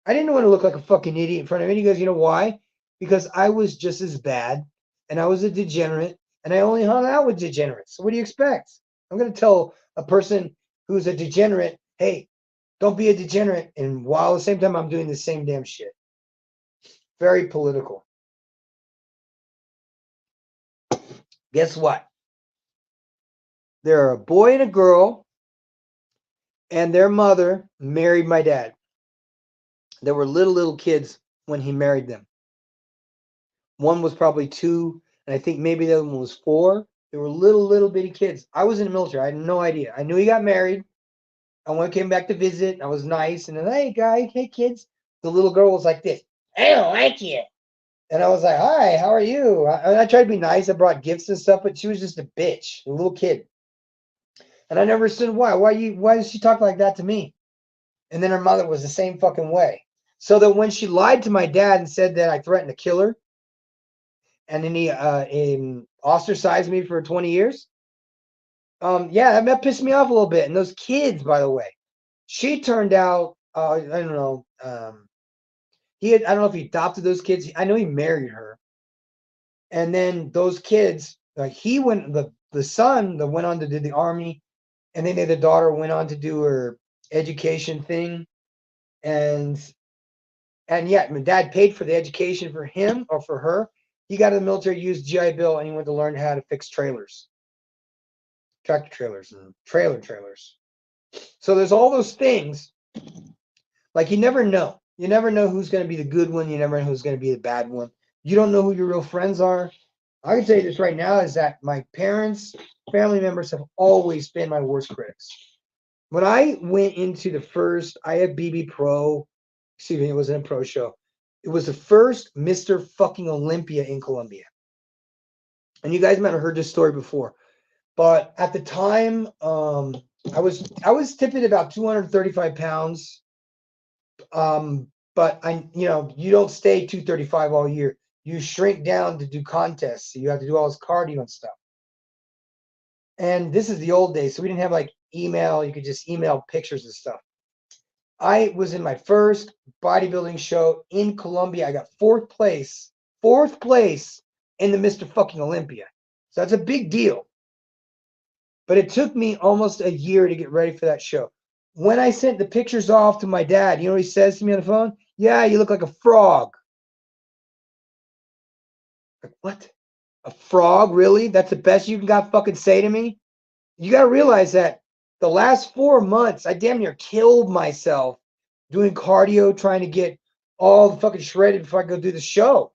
I didn't want to look like a fucking idiot in front of him. He goes, you know why? Because I was just as bad, and I was a degenerate, and I only hung out with degenerates. So what do you expect? I'm going to tell a person who's a degenerate, hey, don't be a degenerate, and while at the same time I'm doing the same damn shit. Very political. Guess what? There are a boy and a girl, and their mother married my dad. They were little kids when he married them. One was probably 2, and I think maybe the other one was 4. They were little bitty kids. I was in the military. I had no idea. I knew he got married. And when I came back to visit, I was nice. And then, hey kids. The little girl was like this. I don't like you. And I was like, hi, how are you? I tried to be nice. I brought gifts and stuff, but she was just a bitch, a little kid. And I never understood why. Why does she talk like that to me? And then her mother was the same fucking way. So that when she lied to my dad and said that I threatened to kill her, and then he ostracized me for 20 years. Yeah, that pissed me off a little bit. And those kids, by the way, she turned out, I don't know, I don't know if he adopted those kids. I know he married her. And then those kids, like the son that went on to do the army, and then the daughter went on to do her education thing. And yeah, my dad paid for the education for him or for her. He got in the military, used GI Bill, and he went to learn how to fix trailers. Tractor trailers and trailers. So there's all those things. Like you never know. You never know who's going to be the good one. You never know who's going to be the bad one. You don't know who your real friends are. I can tell you this right now is that my parents, family members have always been my worst critics. When I went into the first IFBB Pro, excuse me, it wasn't a pro show. It was the first Mr. fucking Olympia in Colombia. And you guys might have heard this story before. But at the time, I was tipping about 235 pounds. But you don't stay 235 all year. You shrink down to do contests. So you have to do all this cardio and stuff. And this is the old days, so we didn't have like email. You could just email pictures and stuff. I was in my first bodybuilding show in Colombia. I got fourth place in the Mr. fucking Olympia. So that's a big deal. But it took me almost a year to get ready for that show. When I sent the pictures off to my dad, you know what he says to me on the phone? Yeah, you look like a frog. Like, what? A frog? Really? That's the best you can got fucking say to me? You got to realize that the last 4 months, I damn near killed myself doing cardio, trying to get all the fucking shredded before I go do the show.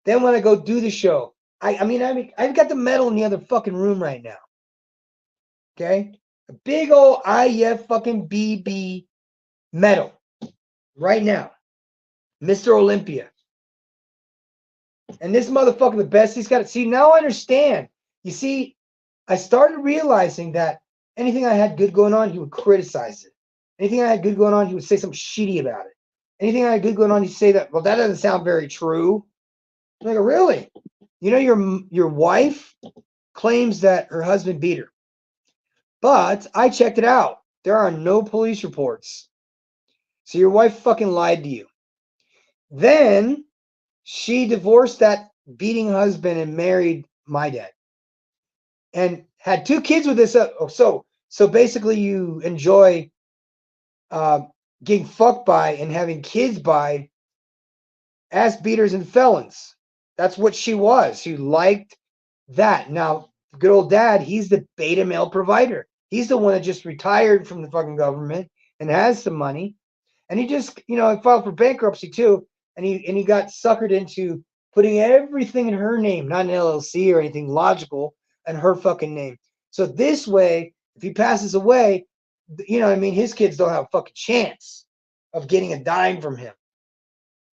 Then when I go do the show, I've got the medal in the other fucking room right now. Okay? A big old IF fucking BB medal right now. Mr. Olympia. And this motherfucker, the best he's got it. See, now I understand. You see, I started realizing that anything I had good going on, he would criticize it. Anything I had good going on, he would say something shitty about it. Anything I had good going on, he'd say that, well, that doesn't sound very true. I'm like, really? You know, your wife claims that her husband beat her. But I checked it out. There are no police reports. So your wife fucking lied to you. Then she divorced that beating husband and married my dad. And had 2 kids with this. So basically you enjoy getting fucked by and having kids by ass beaters and felons. That's what she was. She liked that. Now, good old dad, he's the beta male provider. He's the one that just retired from the fucking government and has some money. And he just, filed for bankruptcy too. And he got suckered into putting everything in her name, not an LLC or anything logical, and her fucking name. So this way, if he passes away, his kids don't have a fucking chance of getting a dime from him.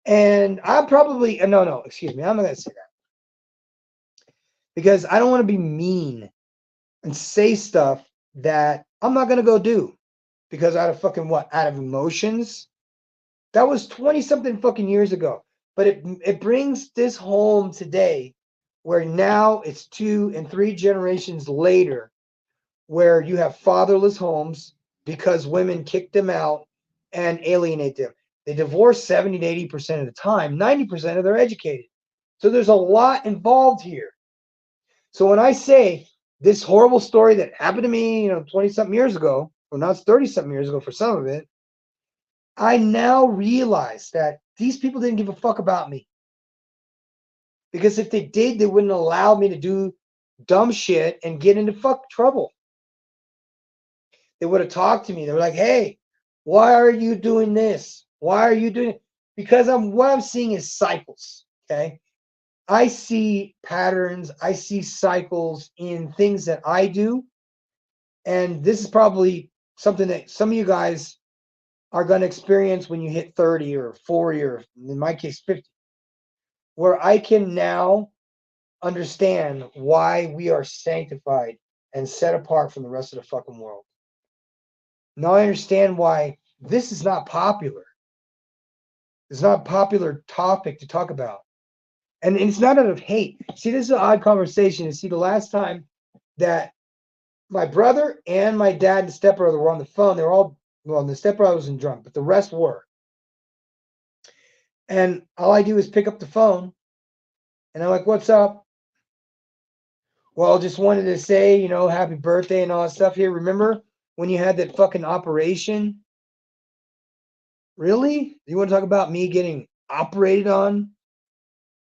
And I'm probably, no, excuse me, I'm not going to say that. Because I don't want to be mean and say stuff that I'm not going to go do. Because out of fucking what? Out of emotions? That was 20-something fucking years ago. But it brings this home today where now it's 2 and 3 generations later where you have fatherless homes because women kick them out and alienate them. They divorce 70 to 80% of the time. 90% of they're educated. So there's a lot involved here. So when I say this horrible story that happened to me, 20-something years ago, or now it's 30-something years ago for some of it, I now realize that these people didn't give a fuck about me. Because if they did, they wouldn't allow me to do dumb shit and get into fuck trouble. They would have talked to me. They were like, hey, why are you doing this? Why are you doing it? Because what I'm seeing is cycles. Okay. I see patterns, I see cycles in things that I do. And this is probably something that some of you guys are going to experience when you hit 30 or 40 or in my case 50, where I can now understand why we are sanctified and set apart from the rest of the fucking world. Now I understand why this is not popular. It's not a popular topic to talk about. And it's not out of hate. See, this is an odd conversation. You see, the last time that my brother and my dad and stepbrother were on the phone, they were all, well, the stepbrother wasn't drunk, but the rest were. And all I do is pick up the phone and I'm like, what's up? Well, just wanted to say, happy birthday and all that stuff here. Remember when you had that fucking operation? Really? You want to talk about me getting operated on?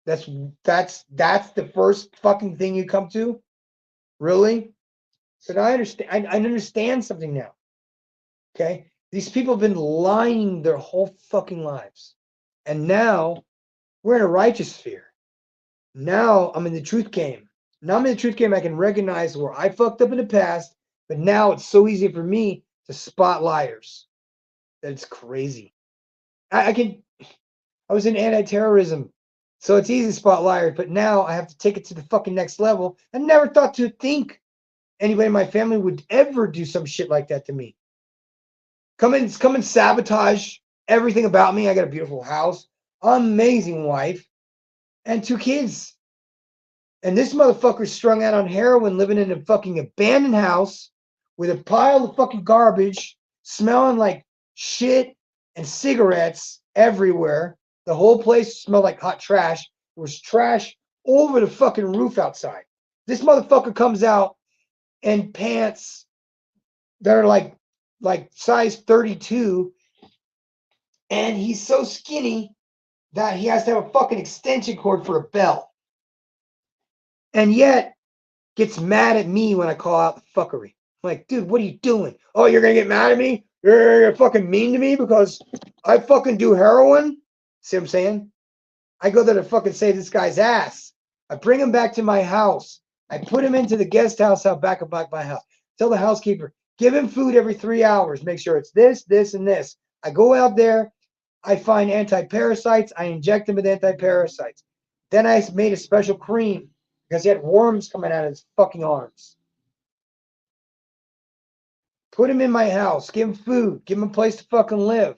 That's the first fucking thing you come to? Really? So now I understand. I understand something now. Okay? These people have been lying their whole fucking lives. And now we're in a righteous sphere. Now I'm in the truth game. Now I'm in the truth game. I can recognize where I fucked up in the past, but now it's so easy for me to spot liars. That's crazy. I was in anti-terrorism, so it's easy to spot liars, but now I have to take it to the fucking next level. I never thought to think anybody in my family would ever do some shit like that to me. Come and sabotage everything about me. I got a beautiful house, amazing wife, and 2 kids. And this motherfucker's strung out on heroin, living in a fucking abandoned house with a pile of fucking garbage, smelling like shit and cigarettes everywhere. The whole place smelled like hot trash. There was trash over the fucking roof outside. This motherfucker comes out in pants that are like size 32, and he's so skinny that he has to have a fucking extension cord for a belt. And yet gets mad at me when I call out the fuckery. I'm like, dude, what are you doing? Oh, you're gonna get mad at me? You're fucking mean to me because I fucking do heroin? See what I'm saying? I go there to fucking save this guy's ass. I bring him back to my house. I put him into the guest house out back of my house. Tell the housekeeper, give him food every 3 hours. Make sure it's this, this, and this. I go out there. I find anti-parasites. I inject him with anti-parasites. Then I made a special cream because he had worms coming out of his fucking arms. Put him in my house. Give him food. Give him a place to fucking live.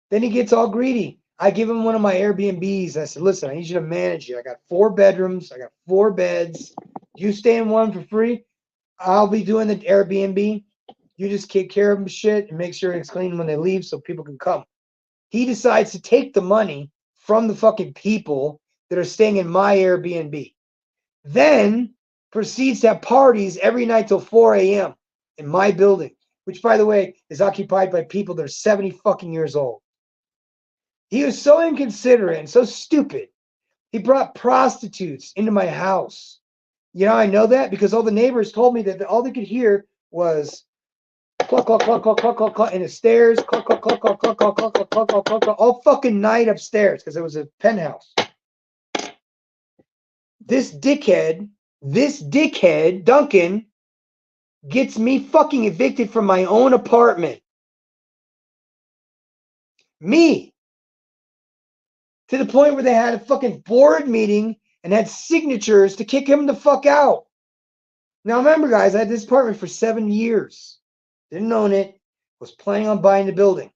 Then he gets all greedy. I give him one of my Airbnbs. I said, listen, I need you to manage it. I got 4 bedrooms. I got 4 beds. You stay in one for free. I'll be doing the Airbnb. You just take care of them shit and make sure it's clean when they leave so people can come. He decides to take the money from the fucking people that are staying in my Airbnb. Then proceeds to have parties every night till 4 a.m. in my building, which, by the way, is occupied by people that are 70 fucking years old. He was so inconsiderate and so stupid. He brought prostitutes into my house. You know, I know that because all the neighbors told me that all they could hear was cluck, cluck, cluck, cluck, cluck, cluck, cluck, in the stairs, cluck, cluck, cluck, cluck, cluck, cluck, cluck, cluck, cluck, cluck, cluck, cluck, all fucking night upstairs because it was a penthouse. This dickhead, Duncan, gets me fucking evicted from my own apartment. Me. To the point where they had a fucking board meeting and had signatures to kick him the fuck out. Now remember, guys, I had this apartment for 7 years. Didn't own it. Was planning on buying the building.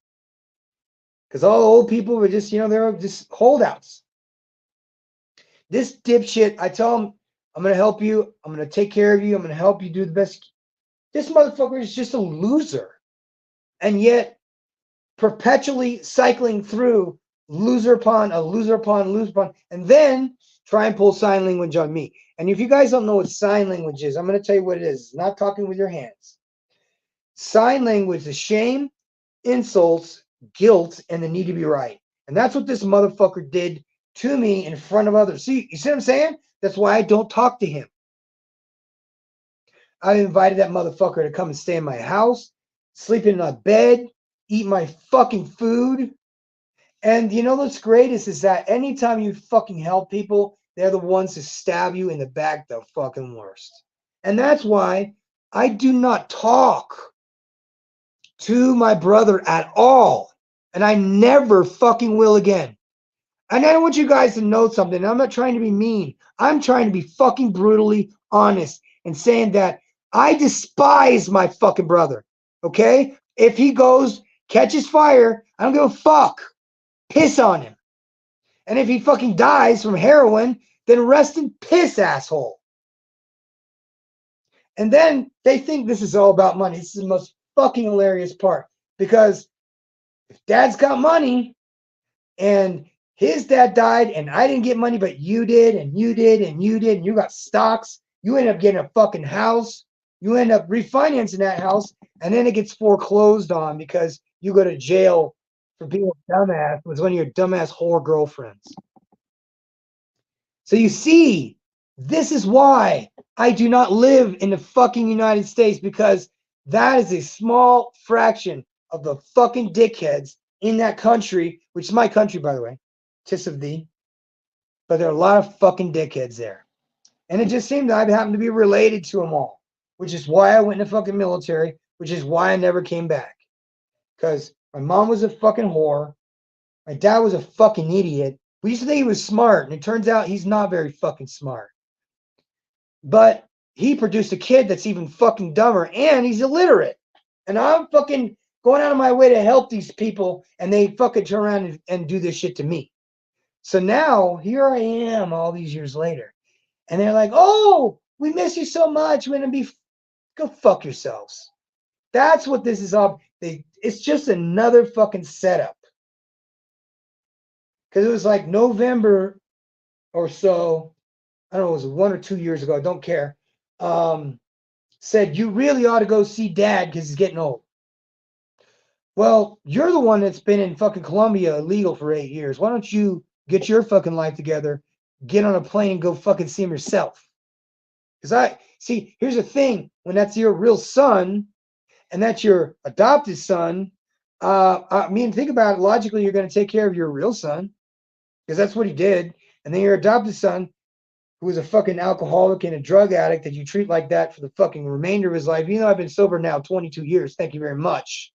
Because all the old people were just, they were just holdouts. This dipshit, I tell him, I'm going to help you. I'm going to take care of you. I'm going to help you do the best. This motherfucker is just a loser. And yet, perpetually cycling through loser upon a loser upon loser upon, and then try and pull sign language on me. And if you guys don't know what sign language is, I'm going to tell you what it is. It's not talking with your hands. Sign language is shame, insults, guilt, and the need to be right. And that's what this motherfucker did to me in front of others. See, you see what I'm saying? That's why I don't talk to him. I invited that motherfucker to come and stay in my house, sleep in my bed, eat my fucking food. And you know what's great is that anytime you fucking help people, they're the ones to stab you in the back the fucking worst. And that's why I do not talk to my brother at all. And I never fucking will again. And I want you guys to know something. I'm not trying to be mean. I'm trying to be fucking brutally honest and saying that I despise my fucking brother. Okay? If he goes, catches fire, I don't give a fuck. Piss on him. And if he fucking dies from heroin, then rest in piss, asshole. And then they think this is all about money. This is the most fucking hilarious part. Because if dad's got money and his dad died and I didn't get money, but you did, and you did, and you did, and you got stocks, you end up getting a fucking house. You end up refinancing that house, and then it gets foreclosed on because you go to jail for being a dumbass with one of your dumbass whore girlfriends. So you see, this is why I do not live in the fucking United States, because that is a small fraction of the fucking dickheads in that country, which is my country, by the way, tis of thee. But there are a lot of fucking dickheads there. And it just seemed that I happened to be related to them all, which is why I went in the fucking military, which is why I never came back. Because my mom was a fucking whore. My dad was a fucking idiot. We used to think he was smart, and it turns out he's not very fucking smart. But he produced a kid that's even fucking dumber, and he's illiterate. And I'm fucking going out of my way to help these people, and they fucking turn around and do this shit to me. So now here I am all these years later. And they're like, oh, we miss you so much. We're gonna be go fuck yourselves. That's what this is all. It's just another fucking setup. Because it was like November or so, I don't know, it was 1 or 2 years ago, I don't care. Said you really ought to go see dad because he's getting old. Well, you're the one that's been in fucking Colombia illegal for 8 years. Why don't you get your fucking life together, get on a plane and go fucking see him yourself? Because I see, here's the thing: when that's your real son and that's your adopted son, I mean, think about it logically. You're going to take care of your real son because that's what he did, and then your adopted son, who was a fucking alcoholic and a drug addict that you treat like that for the fucking remainder of his life. You know, I've been sober now 22 years. Thank you very much.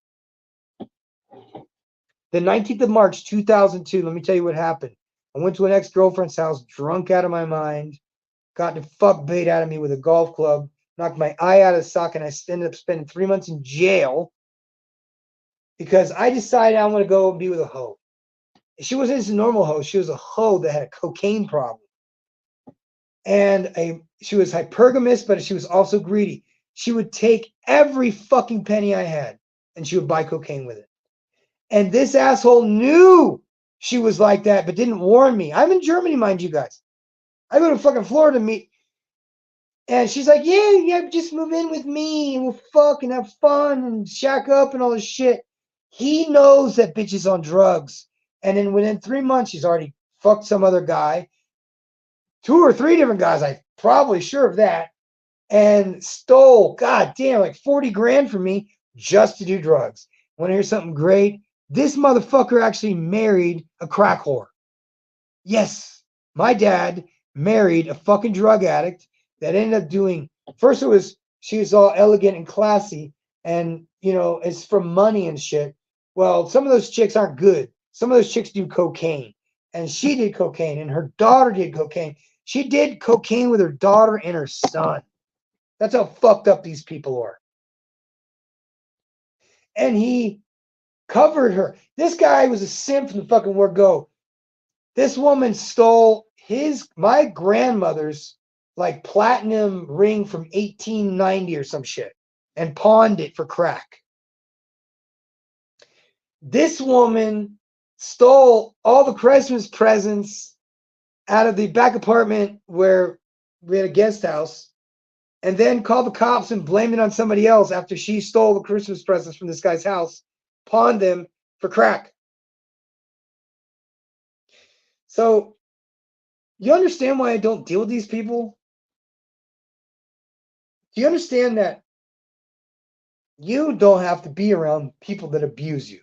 The 19th of March, 2002, let me tell you what happened. I went to an ex-girlfriend's house, drunk out of my mind, got the fuck bait out of me with a golf club, knocked my eye out of the socket, and I ended up spending 3 months in jail because I decided I want to go and be with a hoe. She wasn't just a normal hoe. She was a hoe that had a cocaine problem. And she was hypergamous, but she was also greedy. She would take every fucking penny I had, and she would buy cocaine with it. And this asshole knew she was like that, but didn't warn me. I'm in Germany, mind you guys. I go to fucking Florida to meet, and she's like, yeah, just move in with me, and we'll fuck and have fun and shack up and all this shit. He knows that bitch is on drugs. And then within 3 months, she's already fucked some other guy. 2 or 3 different guys, I'm probably sure of that, and stole, god damn, like 40 grand from me just to do drugs. Want to hear something great? This motherfucker actually married a crack whore. Yes, my dad married a fucking drug addict that ended up doing, first it was, she was all elegant and classy, and, you know, it's from money and shit. Well, some of those chicks aren't good. Some of those chicks do cocaine. And she did cocaine, and her daughter did cocaine. She did cocaine with her daughter and her son. That's how fucked up these people are. And he covered her. This guy was a simp from the fucking word go. This woman stole my grandmother's like platinum ring from 1890 or some shit and pawned it for crack. This woman stole all the Christmas presents out of the back apartment where we had a guest house, and then called the cops and blamed it on somebody else after she stole the Christmas presents from this guy's house, pawned them for crack. So you understand why I don't deal with these people? Do you understand that You don't have to be around people that abuse you.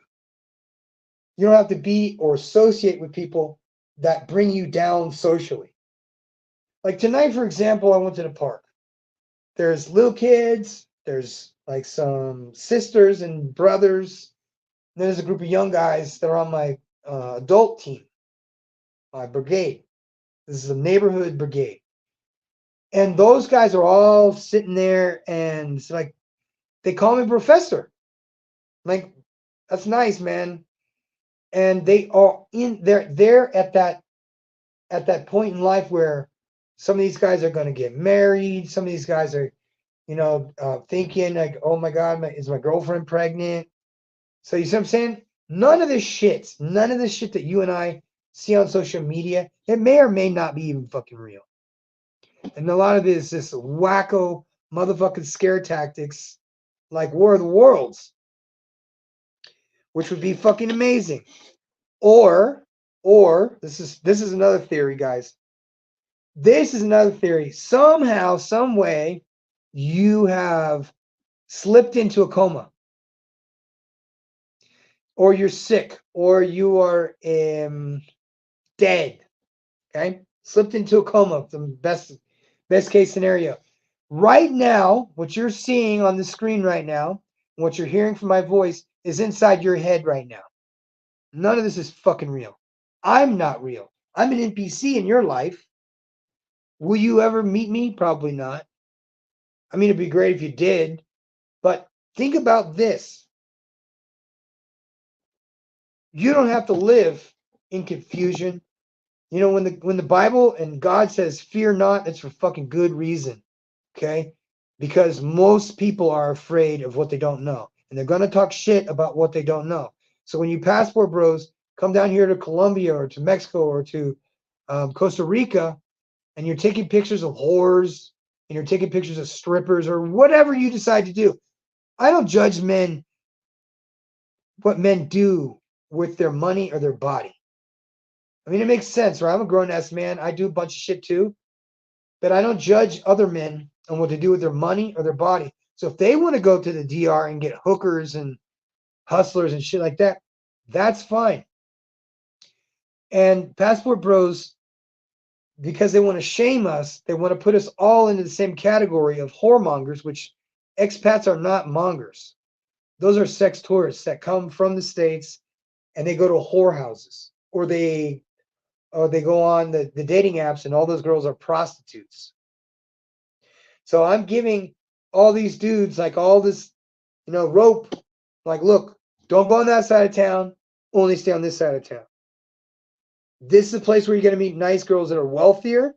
You don't have to be or associate with people that bring you down socially. Like tonight, for example, I went to the park. There's little kids, there's like some sisters and brothers. And there's a group of young guys that are on my adult team, my brigade. This is a neighborhood brigade. And those guys are all sitting there and it's like they call me professor. Like, that's nice, man. And they are they're at that point in life where some of these guys are going to get married. Some of these guys are, thinking like, oh my God, is my girlfriend pregnant? So you see what I'm saying? None of this shit that you and I see on social media, it may or may not be even fucking real. And a lot of it is just wacko motherfucking scare tactics like War of the Worlds, which would be fucking amazing. Or this is another theory, guys. This is another theory. Somehow, some way, you have slipped into a coma, or you're sick, or you are dead. Okay, slipped into a coma. The best case scenario. Right now, what you're seeing on the screen right now, what you're hearing from my voice, is inside your head right now. None of this is fucking real. I'm not real. I'm an NPC in your life. Will you ever meet me? Probably not. I mean, it'd be great if you did, but think about this. You don't have to live in confusion. You know, when the Bible and God says fear not, it's for fucking good reason. Okay? Because most people are afraid of what they don't know. And they're gonna talk shit about what they don't know. So when you passport bros come down here to Colombia or to Mexico or to Costa Rica, and you're taking pictures of whores and you're taking pictures of strippers or whatever you decide to do. I don't judge men what men do with their money or their body. I mean, it makes sense, right? I'm a grown ass man. I do a bunch of shit too, but I don't judge other men on what to do with their money or their body. So if they want to go to the DR and get hookers and hustlers and shit like that, that's fine. And passport bros, because they want to shame us, they want to put us all into the same category of whoremongers, which expats are not mongers. Those are sex tourists that come from the States and they go to whorehouses or they go on the dating apps and all those girls are prostitutes. So I'm giving all these dudes like all this, rope. Like, look, don't go on that side of town. Only stay on this side of town. This is a place where you're going to meet nice girls that are wealthier.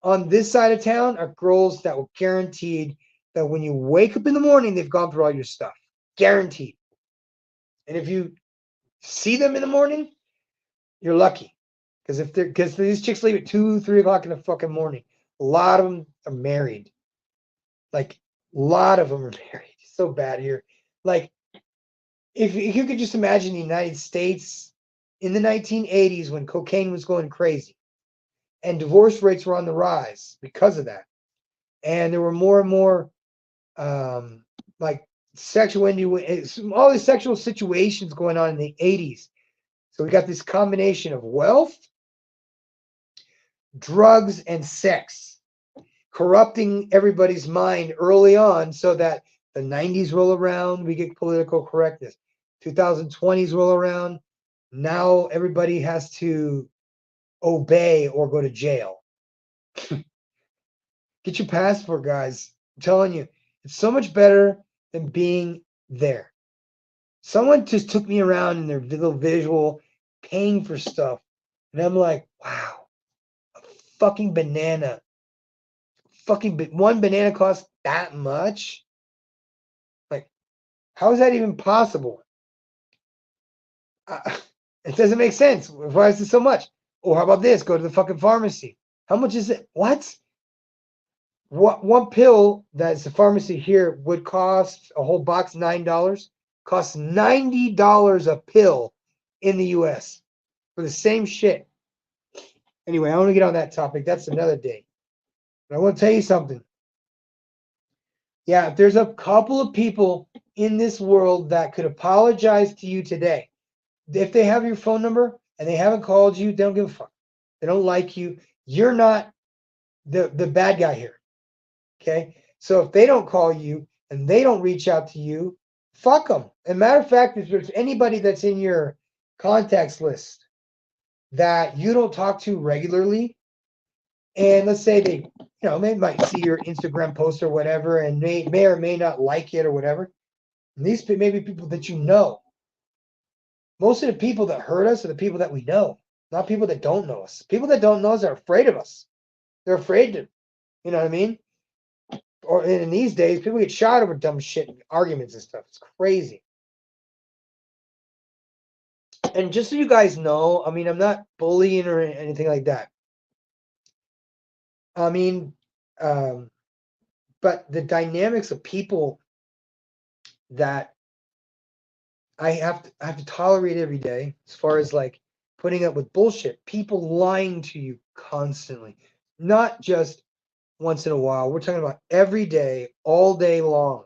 On this side of town are girls that will guaranteed that when you wake up in the morning, they've gone through all your stuff. Guaranteed. And if you see them in the morning, you're lucky. Because these chicks leave at 2, 3 o'clock in the fucking morning. A lot of them are married. Like, a lot of them are married. It's so bad here. Like, if you could just imagine the United States in the 1980s when cocaine was going crazy and divorce rates were on the rise because of that. And there were more and more like sexual all these sexual situations going on in the 80s. So we got this combination of wealth, drugs, and sex corrupting everybody's mind early on so that the 90s roll around, we get political correctness. 2020s roll around, now everybody has to obey or go to jail. Get your passport, guys. I'm telling you, it's so much better than being there. Someone just took me around in their little visual, paying for stuff. And I'm like, wow, a fucking banana. One banana costs that much? Like, how is that even possible? It doesn't make sense. Why is it so much? Or how about this? Go to the fucking pharmacy. How much is it? What? One pill that's a pharmacy here would cost a whole box $9. Costs $90 a pill in the US for the same shit. Anyway, I want to get on that topic. That's another day. But I want to tell you something. Yeah, if there's a couple of people in this world that could apologize to you today. If they have your phone number and they haven't called you, they don't give a fuck. They don't like you. You're not the bad guy here. Okay. So if they don't call you and they don't reach out to you, fuck them. And matter of fact, if there's anybody that's in your contacts list that you don't talk to regularly, and let's say they might see your Instagram post or whatever, and may or may not like it or whatever. And these may be people that you know. Most of the people that hurt us are the people that we know, not people that don't know us. People that don't know us are afraid of us. They're afraid to, you know what I mean? Or in these days, people get shot over dumb shit and arguments and stuff. It's crazy. And just so you guys know, I mean, I'm not bullying or anything like that. I mean, but the dynamics of people that I have to tolerate every day, as far as like putting up with bullshit, people lying to you constantly, not just once in a while. We're talking about every day, all day long.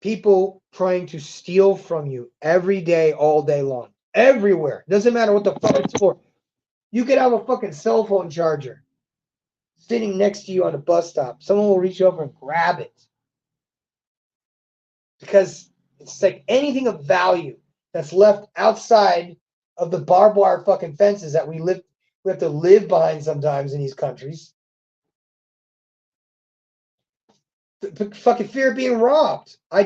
People trying to steal from you every day, all day long, everywhere. Doesn't matter what the fuck it's for. You could have a fucking cell phone charger sitting next to you on a bus stop. Someone will reach over and grab it because it's like anything of value that's left outside of the barbed wire fucking fences that we have to live behind sometimes in these countries. The fucking fear of being robbed. I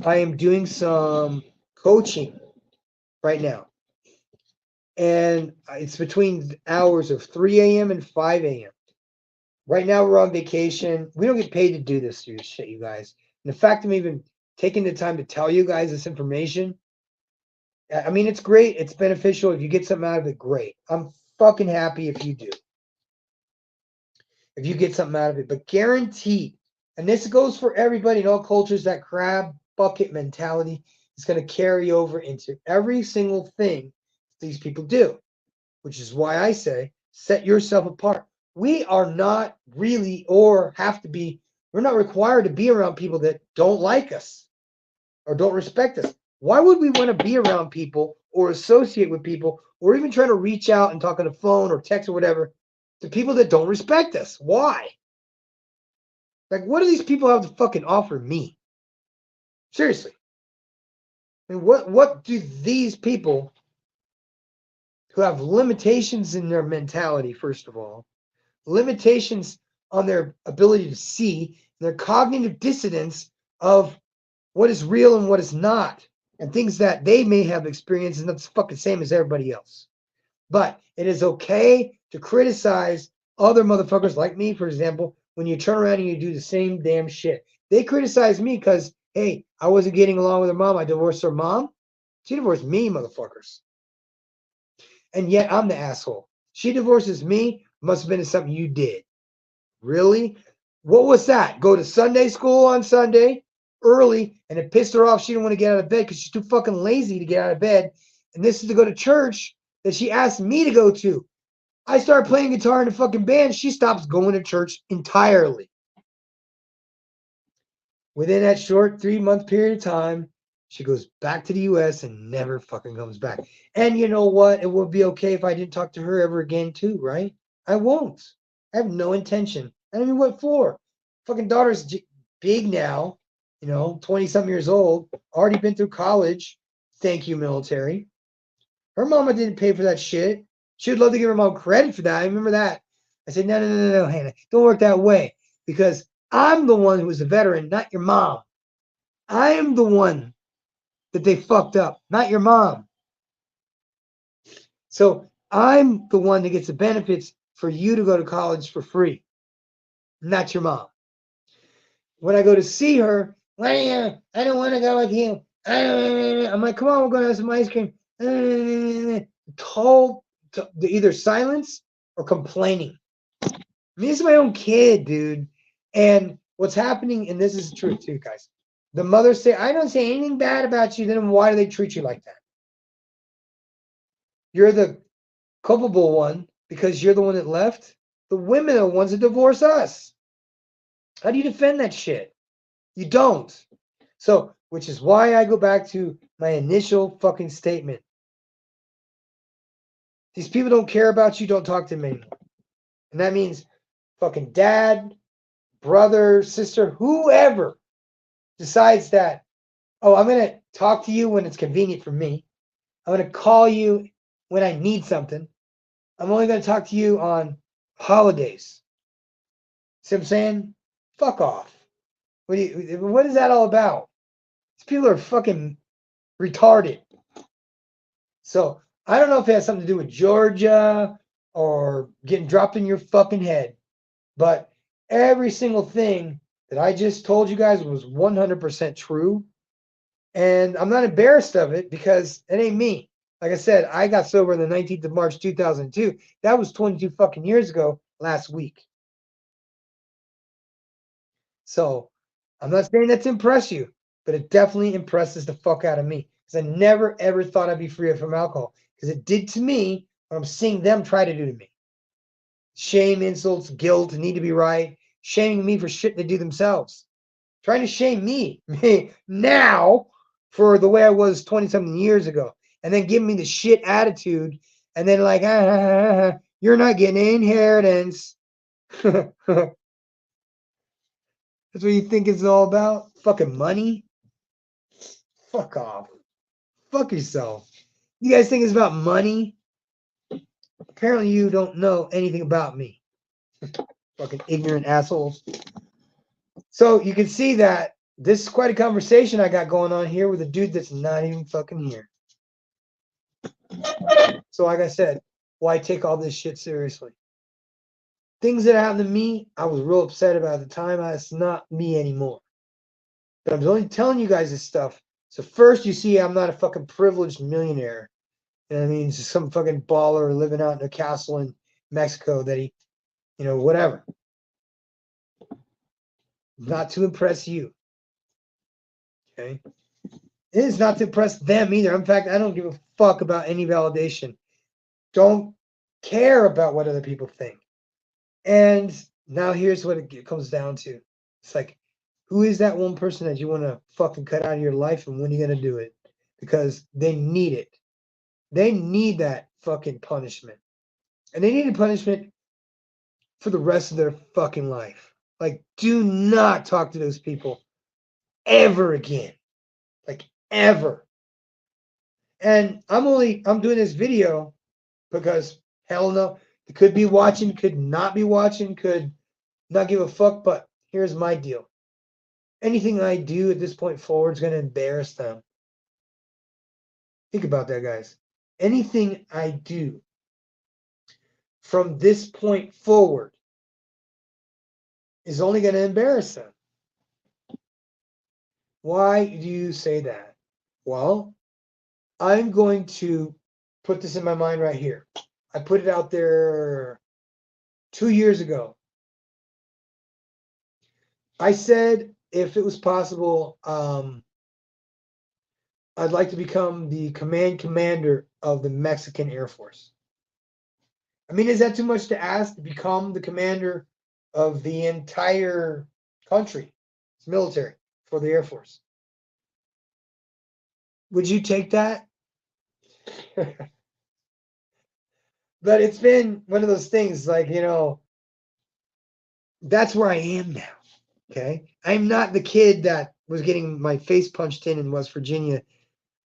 am doing some coaching right now. And it's between hours of 3 a.m. and 5 a.m. Right now we're on vacation. We don't get paid to do this shit, you guys. And the fact I'm even taking the time to tell you guys this information, I mean, it's great. It's beneficial. If you get something out of it, great. I'm fucking happy if you do. If you get something out of it. But guaranteed, and this goes for everybody in all cultures, that crab bucket mentality is going to carry over into every single thing these people do, which is why I say set yourself apart. We are not really or have to be, we're not required to be around people that don't like us or don't respect us. Why would we want to be around people or associate with people or even try to reach out and talk on the phone or text or whatever to people that don't respect us? Why? Like, what do these people have to fucking offer me? Seriously. I mean, what do these people who have limitations in their mentality, first of all, limitations on their ability to see, their cognitive dissonance of what is real and what is not, and things that they may have experienced and that's fucking same as everybody else. But it is okay to criticize other motherfuckers like me, for example, when you turn around and you do the same damn shit. They criticize me because, hey, I wasn't getting along with her mom. I divorced her mom. She divorced me, motherfuckers. And yet I'm the asshole. She divorces me. Must have been something you did. Really? What was that? Go to Sunday school on Sunday early, and it pissed her off. She didn't want to get out of bed because she's too fucking lazy to get out of bed. And this is to go to church that she asked me to go to. I started playing guitar in a fucking band. She stops going to church entirely. Within that short 3-month period of time, she goes back to the US and never fucking comes back. And you know what? It would be okay if I didn't talk to her ever again, too, right? I won't. I have no intention. I don't mean what for. Fucking daughter's big now, 20 something years old, already been through college. Thank you, military. Her mama didn't pay for that shit. She would love to give her mom credit for that. I remember that. I said, no, Hannah, don't work that way because I'm the one who was a veteran, not your mom. I am the one that they fucked up, not your mom. So I'm the one that gets the benefits for you to go to college for free, not your mom. When I go to see her, I don't want to go with you. I'm like, come on, we're going to have some ice cream. Told to either silence or complaining. I mean, this is my own kid, dude. And what's happening, and this is the truth too, guys. The mothers say, I don't say anything bad about you, then why do they treat you like that? You're the culpable one because you're the one that left. The women are the ones that divorce us. How do you defend that shit? You don't. So, which is why I go back to my initial fucking statement. These people don't care about you, don't talk to them anymore. And that means fucking dad, brother, sister, whoever decides that, oh, I'm going to talk to you when it's convenient for me. I'm going to call you when I need something. I'm only going to talk to you on holidays. See what I'm saying? Fuck off. What is that all about? These people are fucking retarded. So I don't know if it has something to do with Georgia or getting dropped in your fucking head, but every single thing that I just told you guys was 100% true. And I'm not embarrassed of it because it ain't me. Like I said, I got sober on the 19th of March, 2002. That was 22 fucking years ago last week. So I'm not saying that to impress you, but it definitely impresses the fuck out of me because I never ever thought I'd be free from alcohol because it did to me what I'm seeing them try to do to me. Shame, insults, guilt, need to be right, shaming me for shit they do themselves, trying to shame me now for the way I was 20 something years ago, and then giving me the shit attitude, and then like, you're not getting an inheritance. That's what you think it's all about? Fucking money? Fuck off. Fuck yourself. You guys think it's about money? Apparently you don't know anything about me. Fucking ignorant assholes. So you can see that this is quite a conversation I got going on here with a dude that's not even fucking here. So like I said, why take all this shit seriously? Things that happened to me, I was real upset about at the time. It's not me anymore. But I'm only telling you guys this stuff. So first you see I'm not a fucking privileged millionaire. You know what I mean? Just some fucking baller living out in a castle in Mexico that he, whatever. Not to impress you. Okay? It is not to impress them either. In fact, I don't give a fuck about any validation. Don't care about what other people think. And now here's what it comes down to. It's like, who is that one person that you want to fucking cut out of your life, and when are you going to do it? Because they need it. They need that fucking punishment. And they need a punishment for the rest of their fucking life. Like, do not talk to those people ever again. Like, ever. And I'm doing this video because hell no, they could be watching, could not be watching, could not give a fuck, but here's my deal. Anything I do at this point forward is going to embarrass them. Think about that, guys. Anything I do from this point forward is only going to embarrass them. Why do you say that? Well, I'm going to put this in my mind right here. I put it out there 2 years ago. I said if it was possible, I'd like to become the commander of the Mexican Air Force. I mean, is that too much to ask to become the commander of the entire country? It's military for the Air Force. Would you take that? But it's been one of those things like, that's where I am now. Okay. I'm not the kid that was getting my face punched in West Virginia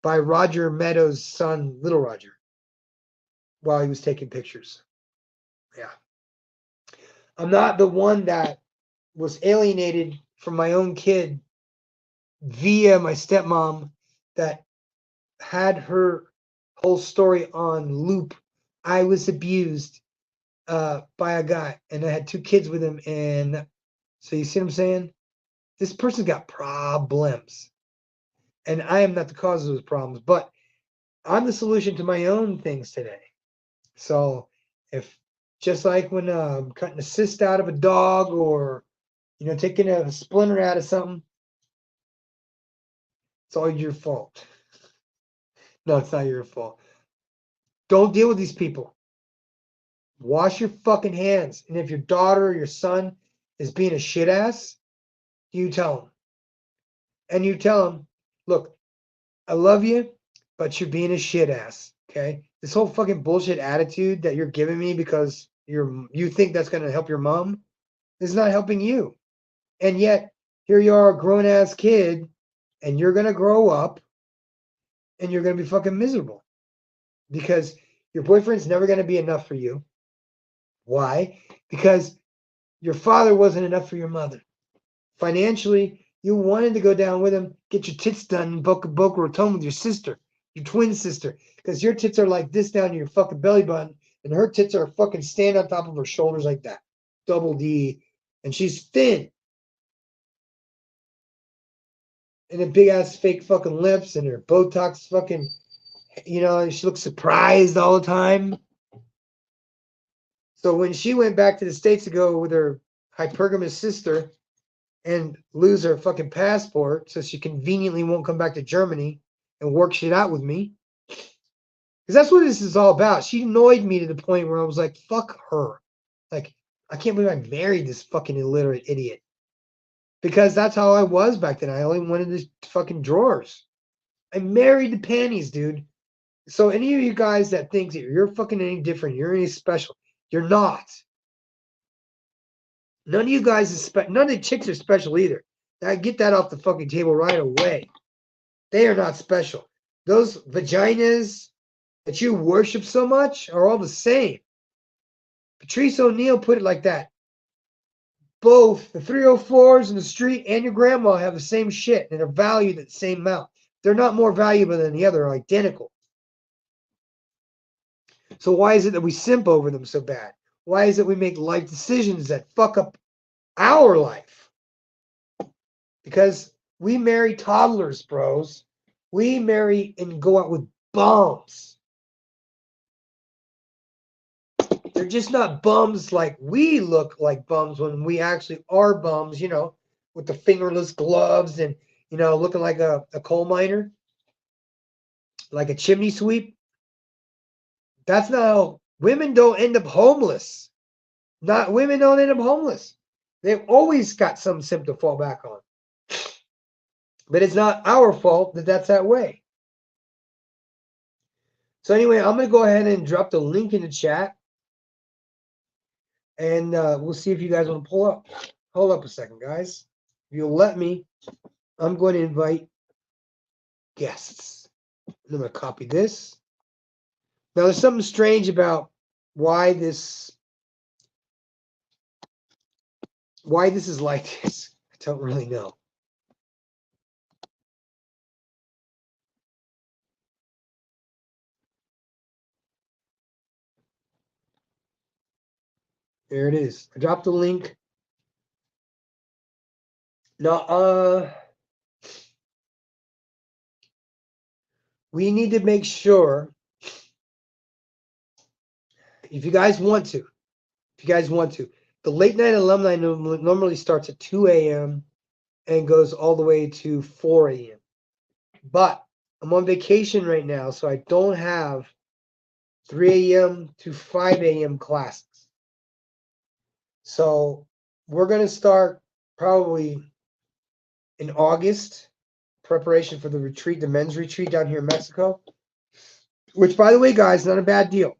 by Roger Meadows' son, Little Roger, while he was taking pictures. Yeah. I'm not the one that was alienated from my own kid via my stepmom that had her whole story on loop. I was abused by a guy, and I had 2 kids with him. And so you see what I'm saying? This person's got problems, and I am not the cause of those problems, but I'm the solution to my own things today. So if just like when cutting a cyst out of a dog, or taking a splinter out of something, it's all your fault. No, it's not your fault. Don't deal with these people. Wash your fucking hands. And if your daughter or your son is being a shit ass, you tell them. and you tell them, look, I love you, but you're being a shit ass. Okay, this whole fucking bullshit attitude that you're giving me because you think that's gonna help your mom is not helping you. And yet here you are, a grown ass kid, and you're gonna grow up and you're gonna be fucking miserable because your boyfriend's never gonna be enough for you. Why? Because your father wasn't enough for your mother. Financially, you wanted to go down with him, get your tits done in Boca Raton with your sister, your twin sister, because your tits are like this down to your fucking belly button, and her tits are fucking stand on top of her shoulders like that. Double D. And she's thin. And then big ass fake fucking lips and her Botox fucking, she looks surprised all the time. So when she went back to the States to go with her hypergamous sister and lose her fucking passport so she conveniently won't come back to Germany and work shit out with me. Because that's what this is all about. She annoyed me to the point where I was like, fuck her. Like, I can't believe I married this fucking illiterate idiot. Because that's how I was back then. I only wanted the fucking drawers. I married the panties, dude. So any of you guys that think that you're fucking any different, you're any special, you're not. None of you guys is special. None of the chicks are special either. Now get that off the fucking table right away. They are not special. Those vaginas that you worship so much are all the same. Patrice O'Neill put it like that. Both the 304s in the street and your grandma have the same shit and are valued at the same amount. They're not more valuable than the other, are identical. So why is it that we simp over them so bad? Why is it we make life decisions that fuck up our life? Because we marry toddlers, bros. We marry and go out with bums. They're just not bums like we look like bums when we actually are bums, with the fingerless gloves and, looking like a coal miner, like a chimney sweep. That's not how women don't end up homeless. Women don't end up homeless. They've always got some symptom to fall back on. But it's not our fault that that's that way. So anyway, I'm going to go ahead and drop the link in the chat. And we'll see if you guys want to pull up. Hold up a second, guys. If you'll let me, I'm going to invite guests. I'm going to copy this. Now, there's something strange about why this is like this. I don't really know. There it is. I dropped the link. Now, we need to make sure, if you guys want to, the late night alumni normally starts at 2 a.m. and goes all the way to 4 a.m. But I'm on vacation right now, so I don't have 3 a.m. to 5 a.m. classes. So we're going to start probably in August, preparation for the retreat, the men's retreat down here in Mexico, which, by the way, guys, not a bad deal.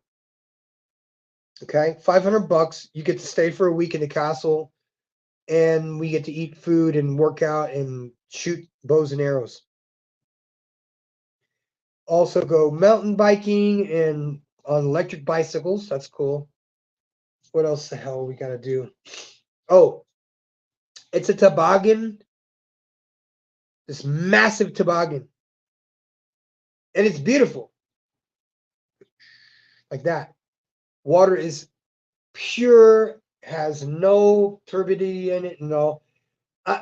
Okay, $500. You get to stay for a week in the castle, and we get to eat food and work out and shoot bows and arrows. Also go mountain biking and on electric bicycles. That's cool. What else the hell we got to do? Oh, it's a toboggan. This massive toboggan. And it's beautiful. Like that. Water is pure, has no turbidity in it and all.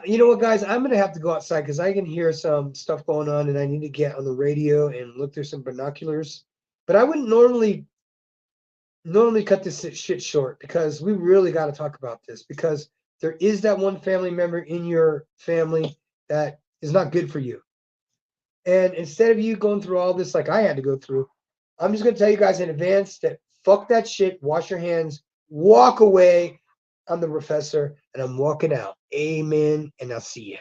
You know what, guys? I'm going to have to go outside because I can hear some stuff going on and I need to get on the radio and look through some binoculars. But I wouldn't normally cut this shit short because we really got to talk about this because there is that one family member in your family that is not good for you. And instead of you going through all this like I had to go through, I'm just going to tell you guys in advance that fuck that shit, wash your hands, walk away. I'm the professor, and I'm walking out. Amen, and I'll see you.